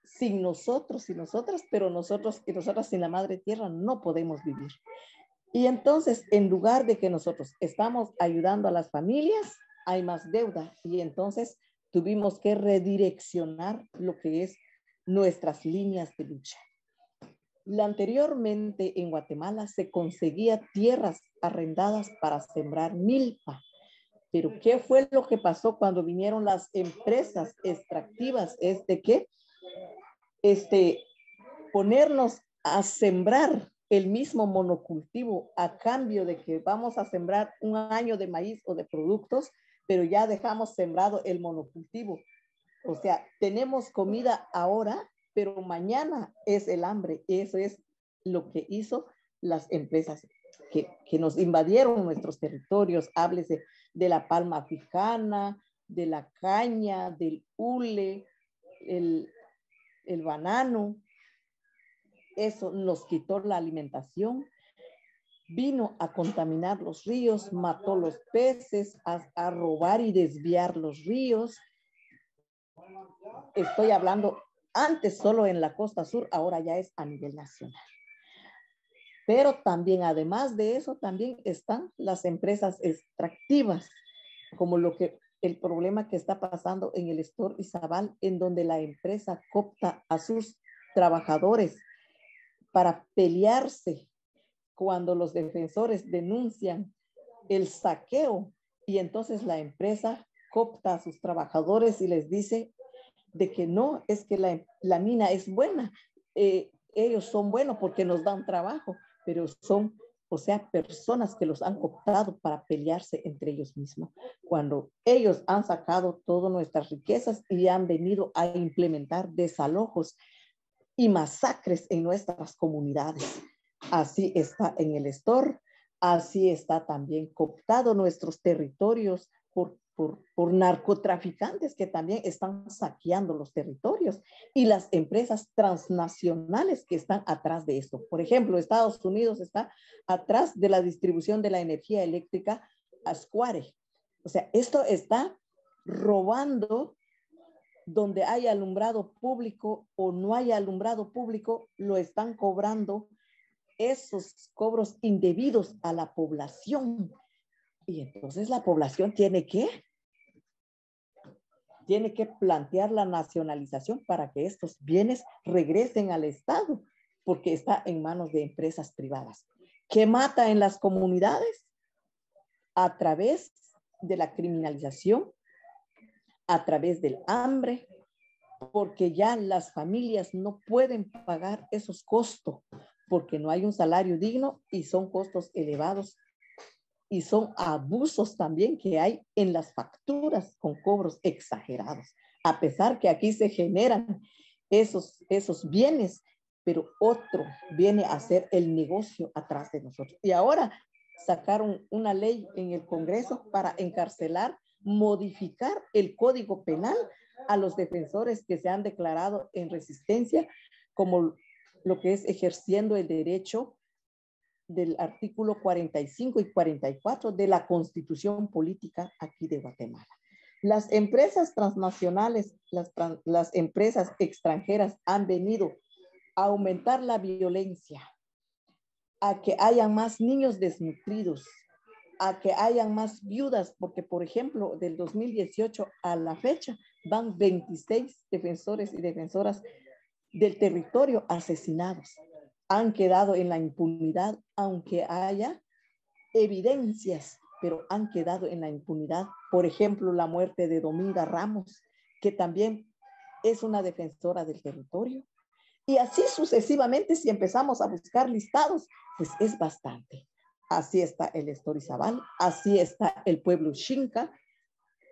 sin nosotros y nosotras, pero nosotros y nosotras sin la madre tierra no podemos vivir. Y entonces, en lugar de que nosotros estamos ayudando a las familias, hay más deuda. Y entonces tuvimos que redireccionar lo que es nuestras líneas de lucha. Anteriormente en Guatemala se conseguía tierras arrendadas para sembrar milpa. Pero ¿qué fue lo que pasó cuando vinieron las empresas extractivas? Es de que ponernos a sembrar el mismo monocultivo a cambio de que vamos a sembrar un año de maíz o de productos, pero ya dejamos sembrado el monocultivo. O sea, tenemos comida ahora, pero mañana es el hambre. Eso es lo que hizo las empresas que nos invadieron nuestros territorios. Háblese de la palma africana, de la caña, del hule, el banano. Eso nos quitó la alimentación, vino a contaminar los ríos, mató los peces, a robar y desviar los ríos. Estoy hablando antes solo en la costa sur, ahora ya es a nivel nacional. Pero también, además de eso, también están las empresas extractivas, como el problema que está pasando en el Estor Izabal, en donde la empresa coopta a sus trabajadores para pelearse cuando los defensores denuncian el saqueo, y entonces la empresa coopta a sus trabajadores y les dice de que no, es que la mina es buena, ellos son buenos porque nos dan trabajo, pero son, o sea, personas que los han cooptado para pelearse entre ellos mismos, cuando ellos han sacado todas nuestras riquezas y han venido a implementar desalojos y masacres en nuestras comunidades. Así está en el Estor, así está también cooptado nuestros territorios por narcotraficantes que también están saqueando los territorios, y las empresas transnacionales que están atrás de esto. Por ejemplo, Estados Unidos está atrás de la distribución de la energía eléctrica a Square. O sea, esto está robando. Donde hay alumbrado público o no hay alumbrado público, lo están cobrando esos cobros indebidos a la población. Y entonces la población tiene que plantear la nacionalización para que estos bienes regresen al Estado, porque está en manos de empresas privadas. ¿Qué mata en las comunidades? A través de la criminalización, a través del hambre, porque ya las familias no pueden pagar esos costos, porque no hay un salario digno y son costos elevados, y son abusos también que hay en las facturas con cobros exagerados, a pesar que aquí se generan esos bienes, pero otro viene a hacer el negocio atrás de nosotros. Y ahora sacaron una ley en el Congreso para encarcelar, modificar el Código Penal a los defensores que se han declarado en resistencia, como lo que es ejerciendo el derecho del artículo 45 y 44 de la Constitución Política aquí de Guatemala. Las empresas transnacionales, las empresas extranjeras han venido a aumentar la violencia, a que hayan más niños desnutridos, a que hayan más viudas, porque por ejemplo, del 2018 a la fecha van 26 defensores y defensoras del territorio asesinados. Han quedado en la impunidad, aunque haya evidencias, pero han quedado en la impunidad. Por ejemplo, la muerte de Dominga Ramos, que también es una defensora del territorio. Y así sucesivamente, si empezamos a buscar listados, pues es bastante. Así está el Estor Izabal, así está el pueblo Xinca,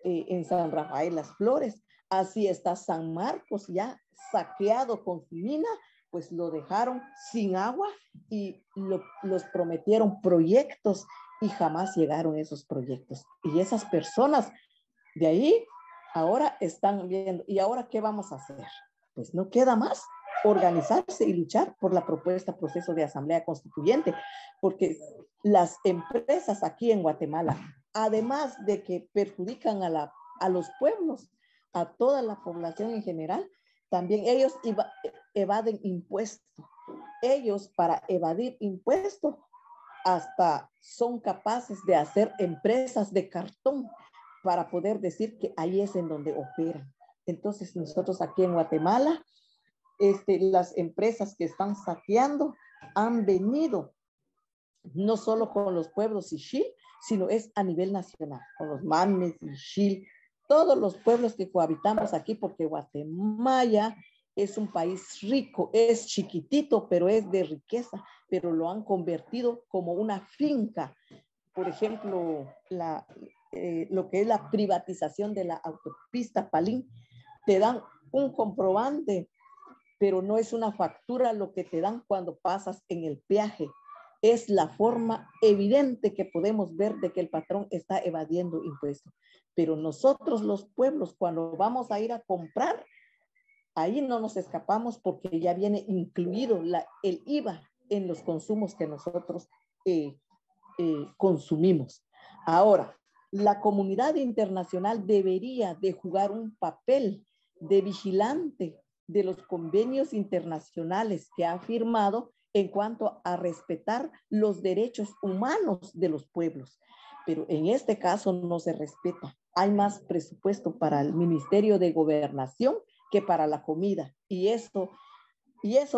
en San Rafael Las Flores, así está San Marcos, ya saqueado con su mina, pues lo dejaron sin agua y los prometieron proyectos y jamás llegaron esos proyectos. Y esas personas de ahí ahora están viendo, ¿y ahora qué vamos a hacer? Pues no queda más organizarse y luchar por la propuesta proceso de asamblea constituyente, porque las empresas aquí en Guatemala, además de que perjudican a los pueblos, a toda la población en general, también ellos evaden impuestos. Ellos, para evadir impuestos, hasta son capaces de hacer empresas de cartón para poder decir que ahí es en donde operan. Entonces nosotros aquí en Guatemala, las empresas que están saqueando han venido no solo con los pueblos Ixil, sino es a nivel nacional, con los Mames, Ixil, todos los pueblos que cohabitamos aquí, porque Guatemala es un país rico, es chiquitito, pero es de riqueza, pero lo han convertido como una finca. Por ejemplo, lo que es la privatización de la autopista Palín, te dan un comprobante, pero no es una factura lo que te dan cuando pasas en el peaje. Es la forma evidente que podemos ver de que el patrón está evadiendo impuestos. Pero nosotros los pueblos, cuando vamos a ir a comprar, ahí no nos escapamos porque ya viene incluido el IVA en los consumos que nosotros consumimos. Ahora, la comunidad internacional debería de jugar un papel de vigilante de los convenios internacionales que ha firmado en cuanto a respetar los derechos humanos de los pueblos. Pero en este caso no se respeta. Hay más presupuesto para el Ministerio de Gobernación que para la comida. Y eso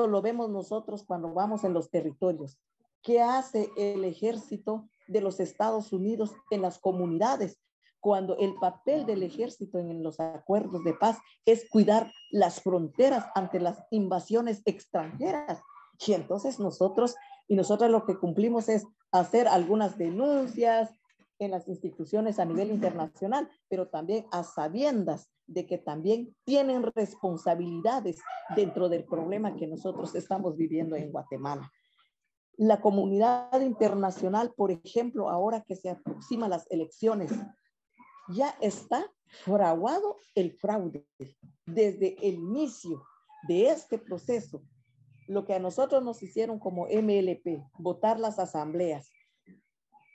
lo vemos nosotros cuando vamos en los territorios. ¿Qué hace el ejército de los Estados Unidos en las comunidades? Cuando el papel del ejército en los acuerdos de paz es cuidar las fronteras ante las invasiones extranjeras. Y entonces nosotros lo que cumplimos es hacer algunas denuncias en las instituciones a nivel internacional, pero también a sabiendas de que también tienen responsabilidades dentro del problema que nosotros estamos viviendo en Guatemala. La comunidad internacional, por ejemplo, ahora que se aproximan las elecciones, ya está fraguado el fraude. Desde el inicio de este proceso, lo que a nosotros nos hicieron como MLP, votar las asambleas,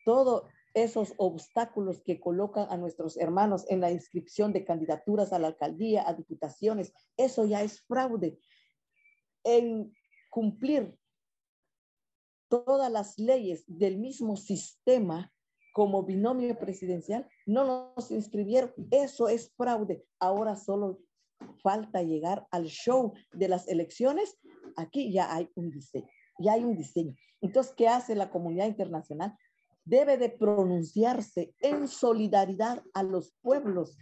todos esos obstáculos que colocan a nuestros hermanos en la inscripción de candidaturas a la alcaldía, a diputaciones, eso ya es fraude. En cumplir todas las leyes del mismo sistema como binomio presidencial, no nos inscribieron. Eso es fraude. Ahora solo falta llegar al show de las elecciones. Aquí ya hay un diseño. Entonces, ¿qué hace la comunidad internacional? Debe de pronunciarse en solidaridad a los pueblos,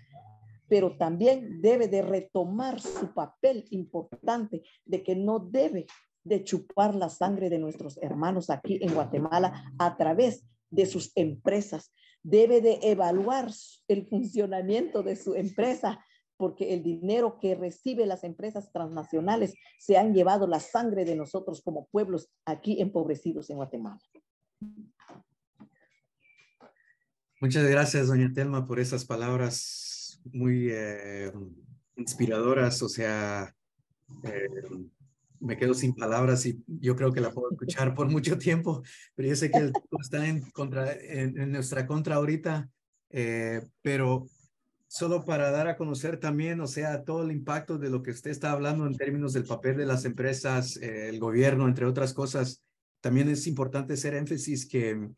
pero también debe de retomar su papel importante de que no debe de chupar la sangre de nuestros hermanos aquí en Guatemala a través de sus empresas. Debe de evaluar el funcionamiento de su empresa, porque el dinero que recibe las empresas transnacionales se han llevado la sangre de nosotros como pueblos aquí empobrecidos en Guatemala. Muchas gracias, doña Telma, por esas palabras muy inspiradoras. O sea, me quedo sin palabras y yo creo que la puedo escuchar por mucho tiempo, pero yo sé que el tiempo está en nuestra contra ahorita, pero solo para dar a conocer también, o sea, todo el impacto de lo que usted está hablando en términos del papel de las empresas, el gobierno, entre otras cosas, también es importante hacer énfasis que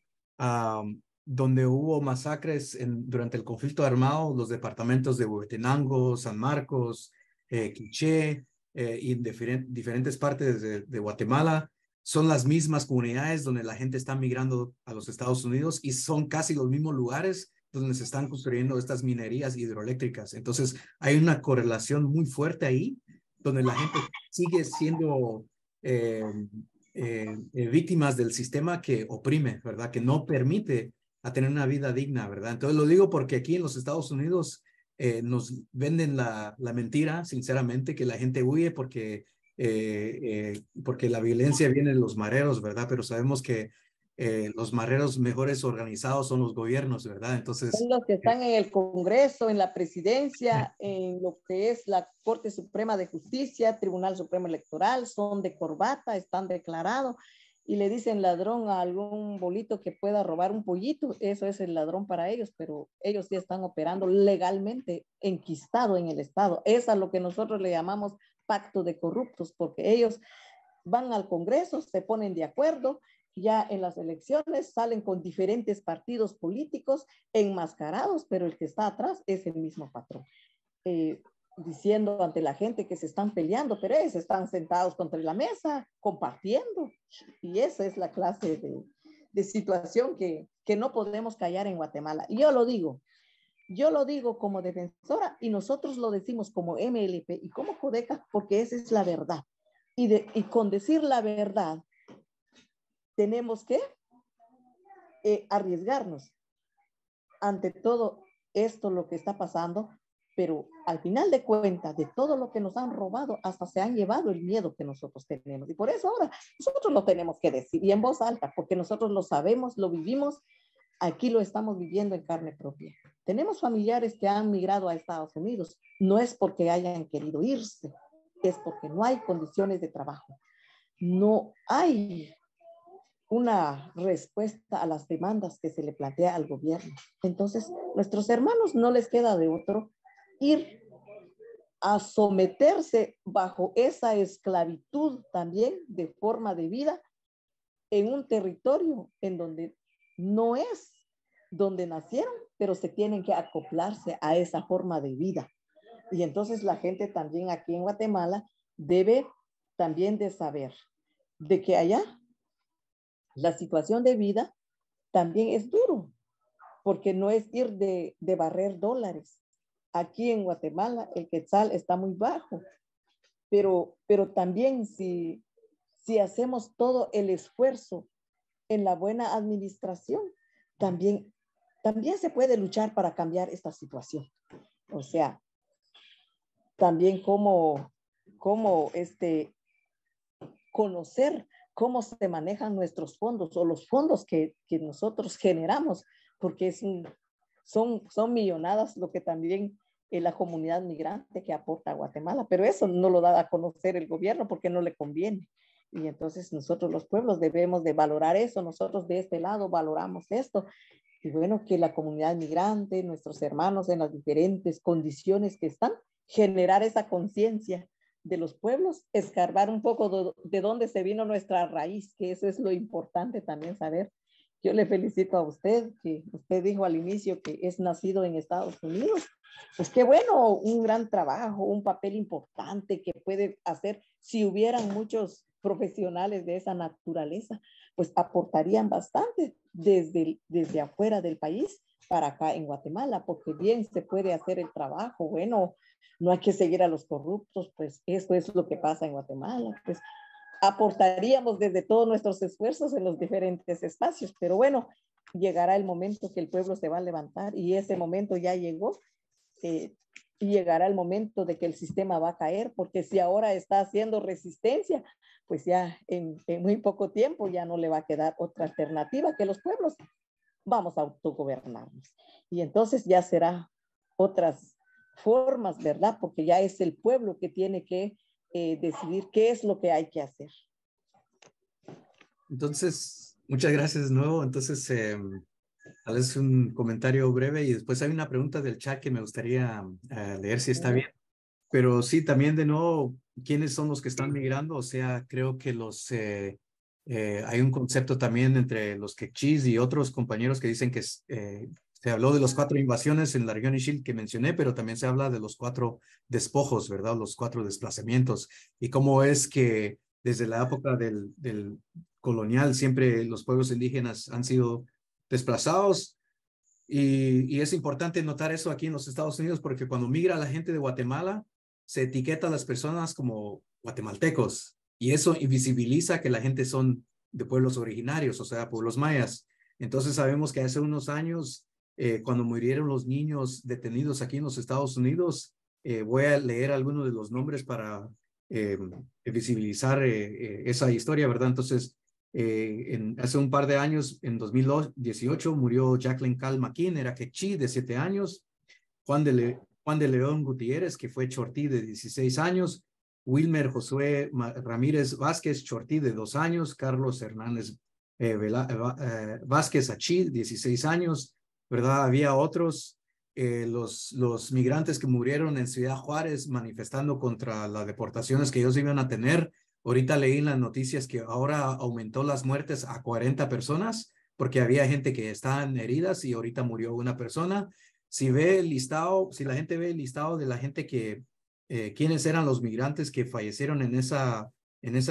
donde hubo masacres durante el conflicto armado, los departamentos de Huehuetenango, San Marcos, Quiché, y en diferentes partes de Guatemala, son las mismas comunidades donde la gente está migrando a los Estados Unidos y son casi los mismos lugares donde se están construyendo estas minerías hidroeléctricas. Entonces, hay una correlación muy fuerte ahí, donde la gente sigue siendo víctimas del sistema que oprime, ¿verdad? Que no permite a tener una vida digna, ¿verdad? Entonces, lo digo porque aquí en los Estados Unidos nos venden la mentira, sinceramente, que la gente huye porque la violencia viene de los mareros, ¿verdad? Pero sabemos que los mareros mejores organizados son los gobiernos, ¿verdad? Entonces... Son los que están en el Congreso, en la presidencia, en lo que es la Corte Suprema de Justicia, Tribunal Supremo Electoral, son de corbata, están declarados y le dicen ladrón a algún bolito que pueda robar un pollito. Eso es el ladrón para ellos, pero ellos sí están operando legalmente enquistado en el Estado. Es a lo que nosotros le llamamos pacto de corruptos, porque ellos van al Congreso, se ponen de acuerdo, ya en las elecciones salen con diferentes partidos políticos enmascarados, pero el que está atrás es el mismo patrón. Diciendo ante la gente que se están peleando, pero ellos están sentados contra la mesa, compartiendo. Y esa es la clase de situación que no podemos callar en Guatemala. Y yo lo digo como defensora y nosotros lo decimos como MLP y como Codeca, porque esa es la verdad. Y con decir la verdad, tenemos que arriesgarnos ante todo esto, lo que está pasando, pero al final de cuentas, de todo lo que nos han robado, hasta se han llevado el miedo que nosotros tenemos. Y por eso ahora nosotros lo tenemos que decir, y en voz alta, porque nosotros lo sabemos, lo vivimos, aquí lo estamos viviendo en carne propia. Tenemos familiares que han migrado a Estados Unidos, no es porque hayan querido irse, es porque no hay condiciones de trabajo, no hay una respuesta a las demandas que se le plantea al gobierno. Entonces, nuestros hermanos no les queda de otro ir a someterse bajo esa esclavitud también de forma de vida en un territorio en donde no es donde nacieron, pero se tienen que acoplarse a esa forma de vida. Y entonces la gente también aquí en Guatemala debe también de saber de que allá la situación de vida también es duro, porque no es ir de barrer dólares. Aquí en Guatemala el quetzal está muy bajo, pero también si hacemos todo el esfuerzo en la buena administración, también se puede luchar para cambiar esta situación. O sea, también cómo conocer cómo se manejan nuestros fondos o los fondos que nosotros generamos, porque son millonadas lo que también la comunidad migrante que aporta a Guatemala, pero eso no lo da a conocer el gobierno porque no le conviene. Y entonces nosotros los pueblos debemos de valorar eso, nosotros de este lado valoramos esto. Y bueno, que la comunidad migrante, nuestros hermanos en las diferentes condiciones que están, generar esa conciencia de los pueblos, escarbar un poco de dónde se vino nuestra raíz, que eso es lo importante también saber. Yo le felicito a usted, que usted dijo al inicio que es nacido en Estados Unidos. Pues qué bueno, un gran trabajo, un papel importante que puede hacer si hubieran muchos profesionales de esa naturaleza, pues aportarían bastante desde afuera del país para acá en Guatemala, porque bien se puede hacer el trabajo. Bueno, no hay que seguir a los corruptos, pues eso es lo que pasa en Guatemala, pues aportaríamos desde todos nuestros esfuerzos en los diferentes espacios, pero bueno, llegará el momento que el pueblo se va a levantar y ese momento ya llegó, y llegará el momento de que el sistema va a caer, porque si ahora está haciendo resistencia, pues ya en muy poco tiempo ya no le va a quedar otra alternativa que los pueblos vamos a autogobernarnos. Y entonces ya será otras formas, ¿verdad? Porque ya es el pueblo que tiene que decidir qué es lo que hay que hacer. Entonces, muchas gracias de nuevo. Entonces, tal vez un comentario breve y después hay una pregunta del chat que me gustaría leer si está bien. Pero sí, también de nuevo, ¿quiénes son los que están migrando? O sea, creo que hay un concepto también entre los quechís y otros compañeros que dicen que se habló de las 4 invasiones en la región Ixil que mencioné, pero también se habla de los 4 despojos, ¿verdad? Los 4 desplazamientos. Y cómo es que desde la época del colonial siempre los pueblos indígenas han sido desplazados. Y es importante notar eso aquí en los Estados Unidos porque cuando migra la gente de Guatemala, se etiqueta a las personas como guatemaltecos y eso invisibiliza que la gente son de pueblos originarios, o sea, pueblos mayas. Entonces sabemos que hace unos años, cuando murieron los niños detenidos aquí en los Estados Unidos, voy a leer algunos de los nombres para visibilizar esa historia, ¿verdad? Entonces, hace un par de años, en 2018, murió Jacqueline Cal McKean, era quechí de 7 años, Juan de León Gutiérrez, que fue chortí de 16 años, Wilmer Josué Ramírez Vázquez, chortí de 2 años, Carlos Hernández Vázquez Achí, 16 años, ¿verdad? Había otros, los migrantes que murieron en Ciudad Juárez manifestando contra las deportaciones que ellos iban a tener. Ahorita leí en las noticias que ahora aumentó las muertes a 40 personas porque había gente que estaban heridas y ahorita murió una persona. Si la gente ve el listado de la gente quiénes eran los migrantes que fallecieron en esa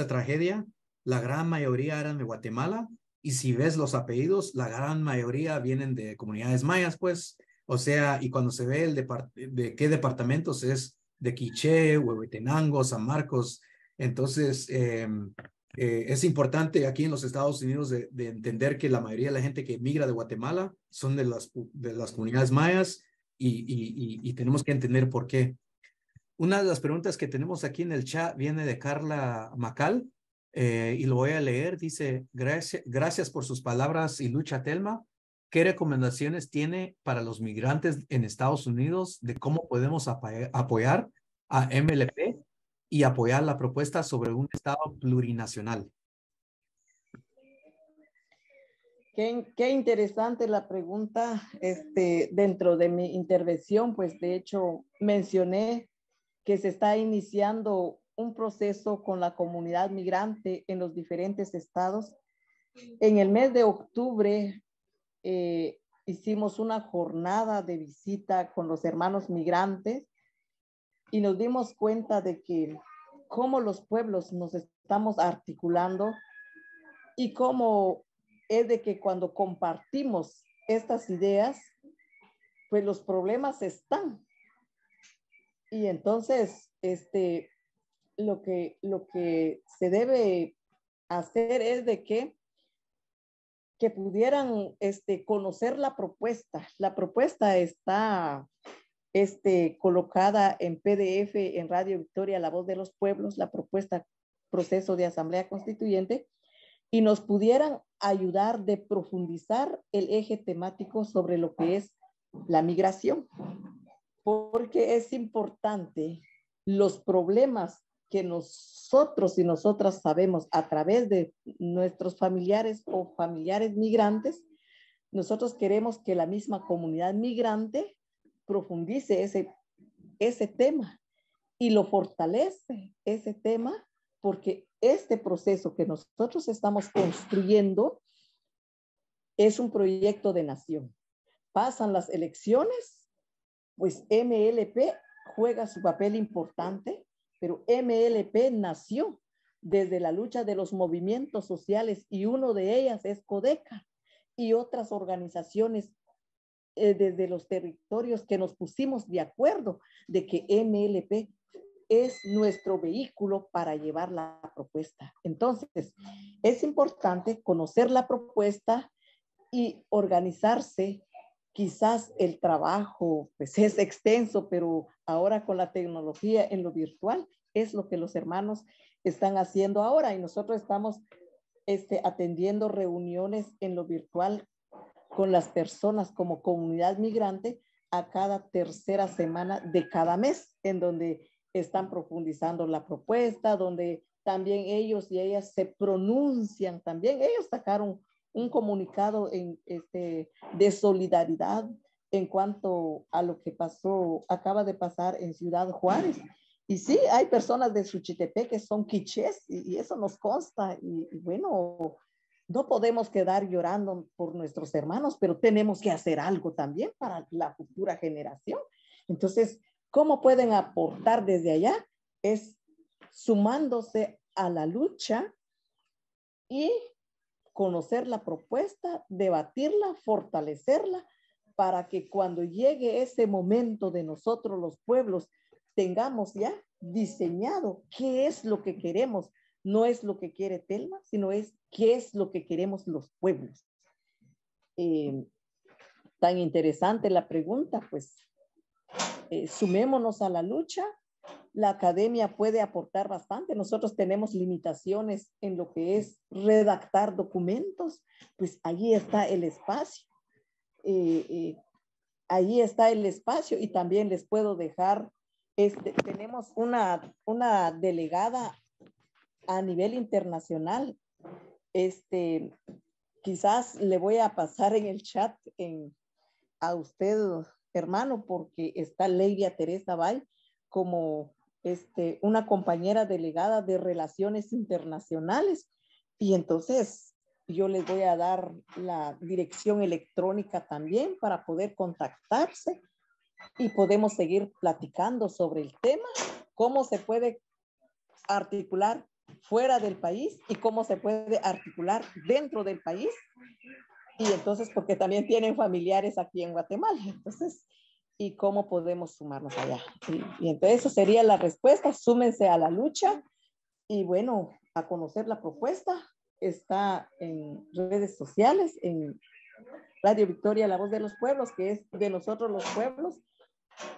tragedia, la gran mayoría eran de Guatemala. Y si ves los apellidos, la gran mayoría vienen de comunidades mayas, pues. O sea, y cuando se ve de qué departamentos es de Quiché, Huehuetenango, San Marcos. Entonces, es importante aquí en los Estados Unidos de entender que la mayoría de la gente que migra de Guatemala son de las comunidades mayas y tenemos que entender por qué. Una de las preguntas que tenemos aquí en el chat viene de Carla Macal y lo voy a leer. Dice, gracias por sus palabras y lucha, Telma. ¿Qué recomendaciones tiene para los migrantes en Estados Unidos de cómo podemos apoyar a MLP y apoyar la propuesta sobre un Estado plurinacional? Qué interesante la pregunta. Dentro de mi intervención, pues de hecho mencioné que se está iniciando un proceso con la comunidad migrante en los diferentes estados En el mes de octubre hicimos una jornada de visita con los hermanos migrantes y nos dimos cuenta de que cómo los pueblos nos estamos articulando y cómo es de que cuando compartimos estas ideas, pues los problemas están. Y entonces, lo que se debe hacer es de que pudieran conocer la propuesta. La propuesta está colocada en PDF en Radio Victoria, La Voz de los Pueblos, la propuesta Proceso de Asamblea Constituyente, y nos pudieran ayudar de profundizar el eje temático sobre lo que es la migración, porque es importante los problemas que nosotros y nosotras sabemos a través de nuestros familiares o familiares migrantes. Nosotros queremos que la misma comunidad migrante profundice ese tema y lo fortalece ese tema, porque este proceso que nosotros estamos construyendo es un proyecto de nación. Pasan las elecciones, pues MLP juega su papel importante, pero MLP nació desde la lucha de los movimientos sociales y uno de ellas es CODECA y otras organizaciones desde los territorios que nos pusimos de acuerdo de que MLP es nuestro vehículo para llevar la propuesta. Entonces, es importante conocer la propuesta y organizarse. Quizás el trabajo pues es extenso, pero ahora con la tecnología en lo virtual es lo que los hermanos están haciendo ahora y nosotros estamos atendiendo reuniones en lo virtual con las personas como comunidad migrante a cada tercera semana de cada mes, en donde están profundizando la propuesta, donde también ellos y ellas se pronuncian, también ellos sacaron un comunicado de solidaridad en cuanto a lo que acaba de pasar en Ciudad Juárez. Y sí, hay personas de Suchitepe que son quichés y eso nos consta. Y bueno, no podemos quedar llorando por nuestros hermanos, pero tenemos que hacer algo también para la futura generación. Entonces, ¿cómo pueden aportar desde allá? Es sumándose a la lucha y conocer la propuesta, debatirla, fortalecerla, para que cuando llegue ese momento de nosotros los pueblos, tengamos ya diseñado qué es lo que queremos. No es lo que quiere Telma, sino es qué es lo que queremos los pueblos. Tan interesante la pregunta, pues sumémonos a la lucha. La academia puede aportar bastante. Nosotros tenemos limitaciones en lo que es redactar documentos, pues allí está el espacio. Allí está el espacio y también les puedo dejar, tenemos una delegada a nivel internacional. Quizás le voy a pasar en el chat a usted, hermano, porque está Leiria Teresa Bay como una compañera delegada de Relaciones Internacionales. Y entonces yo les voy a dar la dirección electrónica también para poder contactarse y podemos seguir platicando sobre el tema, cómo se puede articular fuera del país y cómo se puede articular dentro del país. Y entonces, porque también tienen familiares aquí en Guatemala, entonces, y cómo podemos sumarnos allá. Y entonces, eso sería la respuesta. Súmense a la lucha y bueno, a conocer la propuesta. Está en redes sociales, en Radio Victoria, La Voz de los Pueblos, que es de nosotros los pueblos.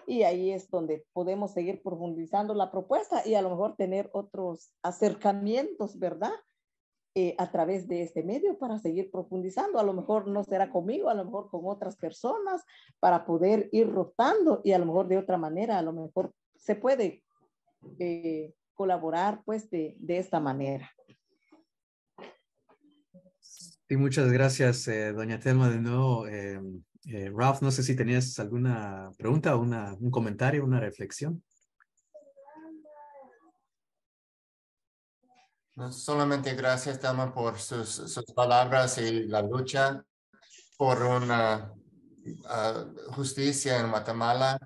Y ahí es donde podemos seguir profundizando la propuesta y a lo mejor tener otros acercamientos, ¿verdad? A través de este medio para seguir profundizando. A lo mejor no será conmigo, a lo mejor con otras personas para poder ir rotando y a lo mejor de otra manera, a lo mejor se puede colaborar pues de esta manera. Sí, muchas gracias, doña Telma, de nuevo. Ralph, no sé si tenías alguna pregunta o un comentario, una reflexión. No solamente gracias, Telma, por sus palabras y la lucha por una justicia en Guatemala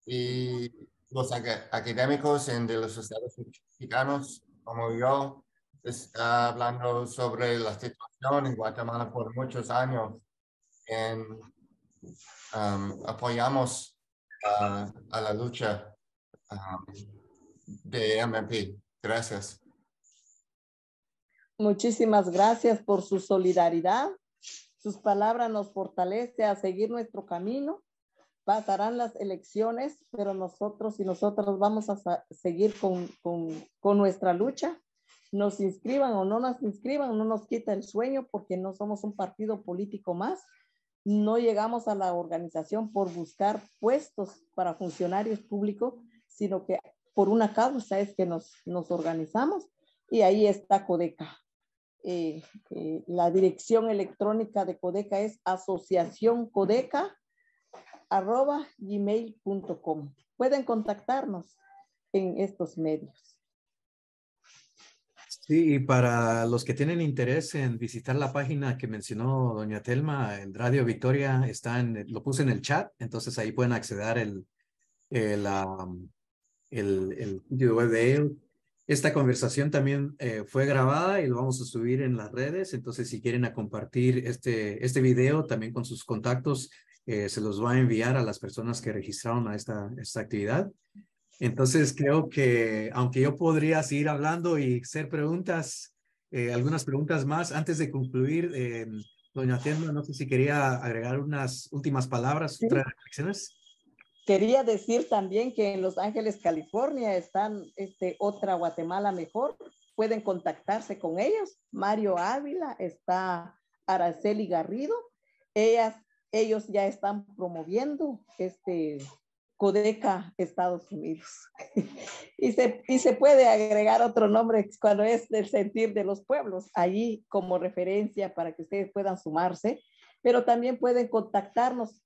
y los académicos de los estados mexicanos, como yo, está hablando sobre la situación en Guatemala por muchos años. Apoyamos a la lucha de MMP. Gracias. Muchísimas gracias por su solidaridad. Sus palabras nos fortalece a seguir nuestro camino. Pasarán las elecciones, pero nosotros y nosotras vamos a seguir con nuestra lucha. Nos inscriban o no nos inscriban, no nos quita el sueño porque no somos un partido político más. No llegamos a la organización por buscar puestos para funcionarios públicos, sino que por una causa es que nos organizamos y ahí está Codeca. La dirección electrónica de Codeca es asociacioncodeca@gmail.com. Pueden contactarnos en estos medios. Sí, y para los que tienen interés en visitar la página que mencionó doña Telma, el Radio Victoria lo puse en el chat, entonces ahí pueden acceder el sitio web de ellos. Esta conversación también fue grabada y lo vamos a subir en las redes, entonces si quieren compartir este video también con sus contactos, se los va a enviar a las personas que registraron a esta actividad. Entonces creo que aunque yo podría seguir hablando y hacer preguntas, algunas preguntas más, antes de concluir, doña Telma, no sé si quería agregar unas últimas palabras, Sí. otras reflexiones. Quería decir también que en Los Ángeles, California, están otra Guatemala Mejor. Pueden contactarse con ellos. Mario Ávila, está Araceli Garrido. Ellos ya están promoviendo Codeca Estados Unidos. y se puede agregar otro nombre cuando es del sentir de los pueblos, allí como referencia para que ustedes puedan sumarse, pero también pueden contactarnos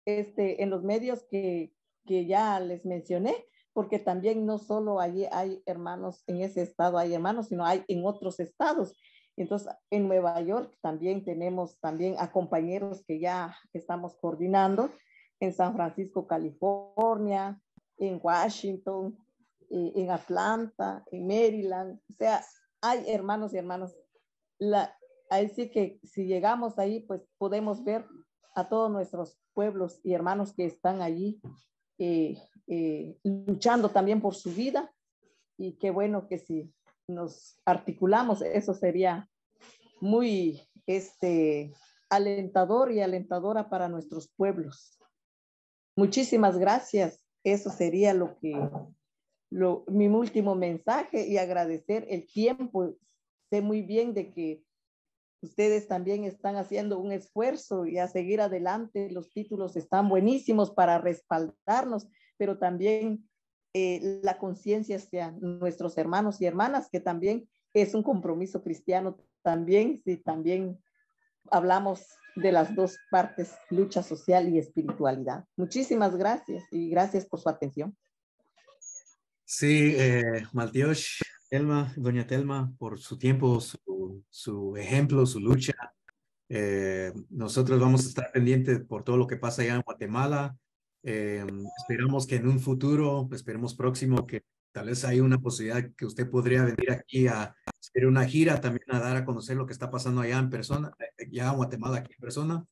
en los medios que ya les mencioné, porque también no solo allí hay hermanos en ese estado, hay hermanos, sino hay en otros estados. Entonces, en Nueva York también tenemos también a compañeros que ya estamos coordinando, en San Francisco, California, en Washington, en Atlanta, en Maryland. O sea, hay hermanos y hermanas. Ahí sí que si llegamos ahí, pues podemos ver a todos nuestros pueblos y hermanos que están allí luchando también por su vida, y qué bueno que si nos articulamos, eso sería muy alentador y alentadora para nuestros pueblos. Muchísimas gracias. Eso sería mi último mensaje, y agradecer el tiempo. Sé muy bien de que ustedes también están haciendo un esfuerzo y a seguir adelante. Los títulos están buenísimos para respaldarnos, pero también la conciencia hacia nuestros hermanos y hermanas, que también es un compromiso cristiano también, si también hablamos de las dos partes, lucha social y espiritualidad. Muchísimas gracias y gracias por su atención. Sí, Maltiosh, Telma, doña Telma, por su tiempo, su ejemplo, su lucha. Nosotros vamos a estar pendientes por todo lo que pasa allá en Guatemala. Esperamos que en un futuro, esperemos próximo, que tal vez hay una posibilidad que usted podría venir aquí a hacer una gira, también a dar a conocer lo que está pasando allá en persona, ya en Guatemala aquí en persona.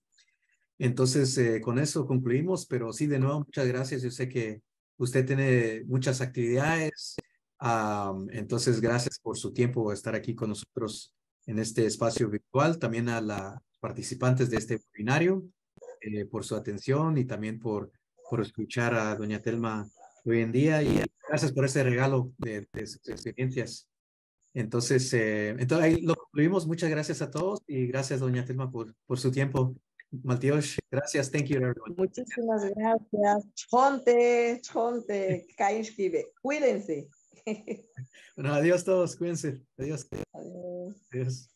Entonces, con eso concluimos, pero sí, de nuevo, muchas gracias. Yo sé que usted tiene muchas actividades, entonces gracias por su tiempo estar aquí con nosotros en este espacio virtual, también a los participantes de este webinario, por su atención y también por escuchar a doña Telma hoy en día, y gracias por ese regalo de sus experiencias. Entonces ahí lo concluimos. Muchas gracias a todos y gracias doña Telma por su tiempo. Maltiosh, gracias. Thank you, everyone. Muchísimas gracias. Chonte, Kainshkibe. Cuídense. Bueno, adiós todos. Cuídense. Adiós. Adiós. Adiós.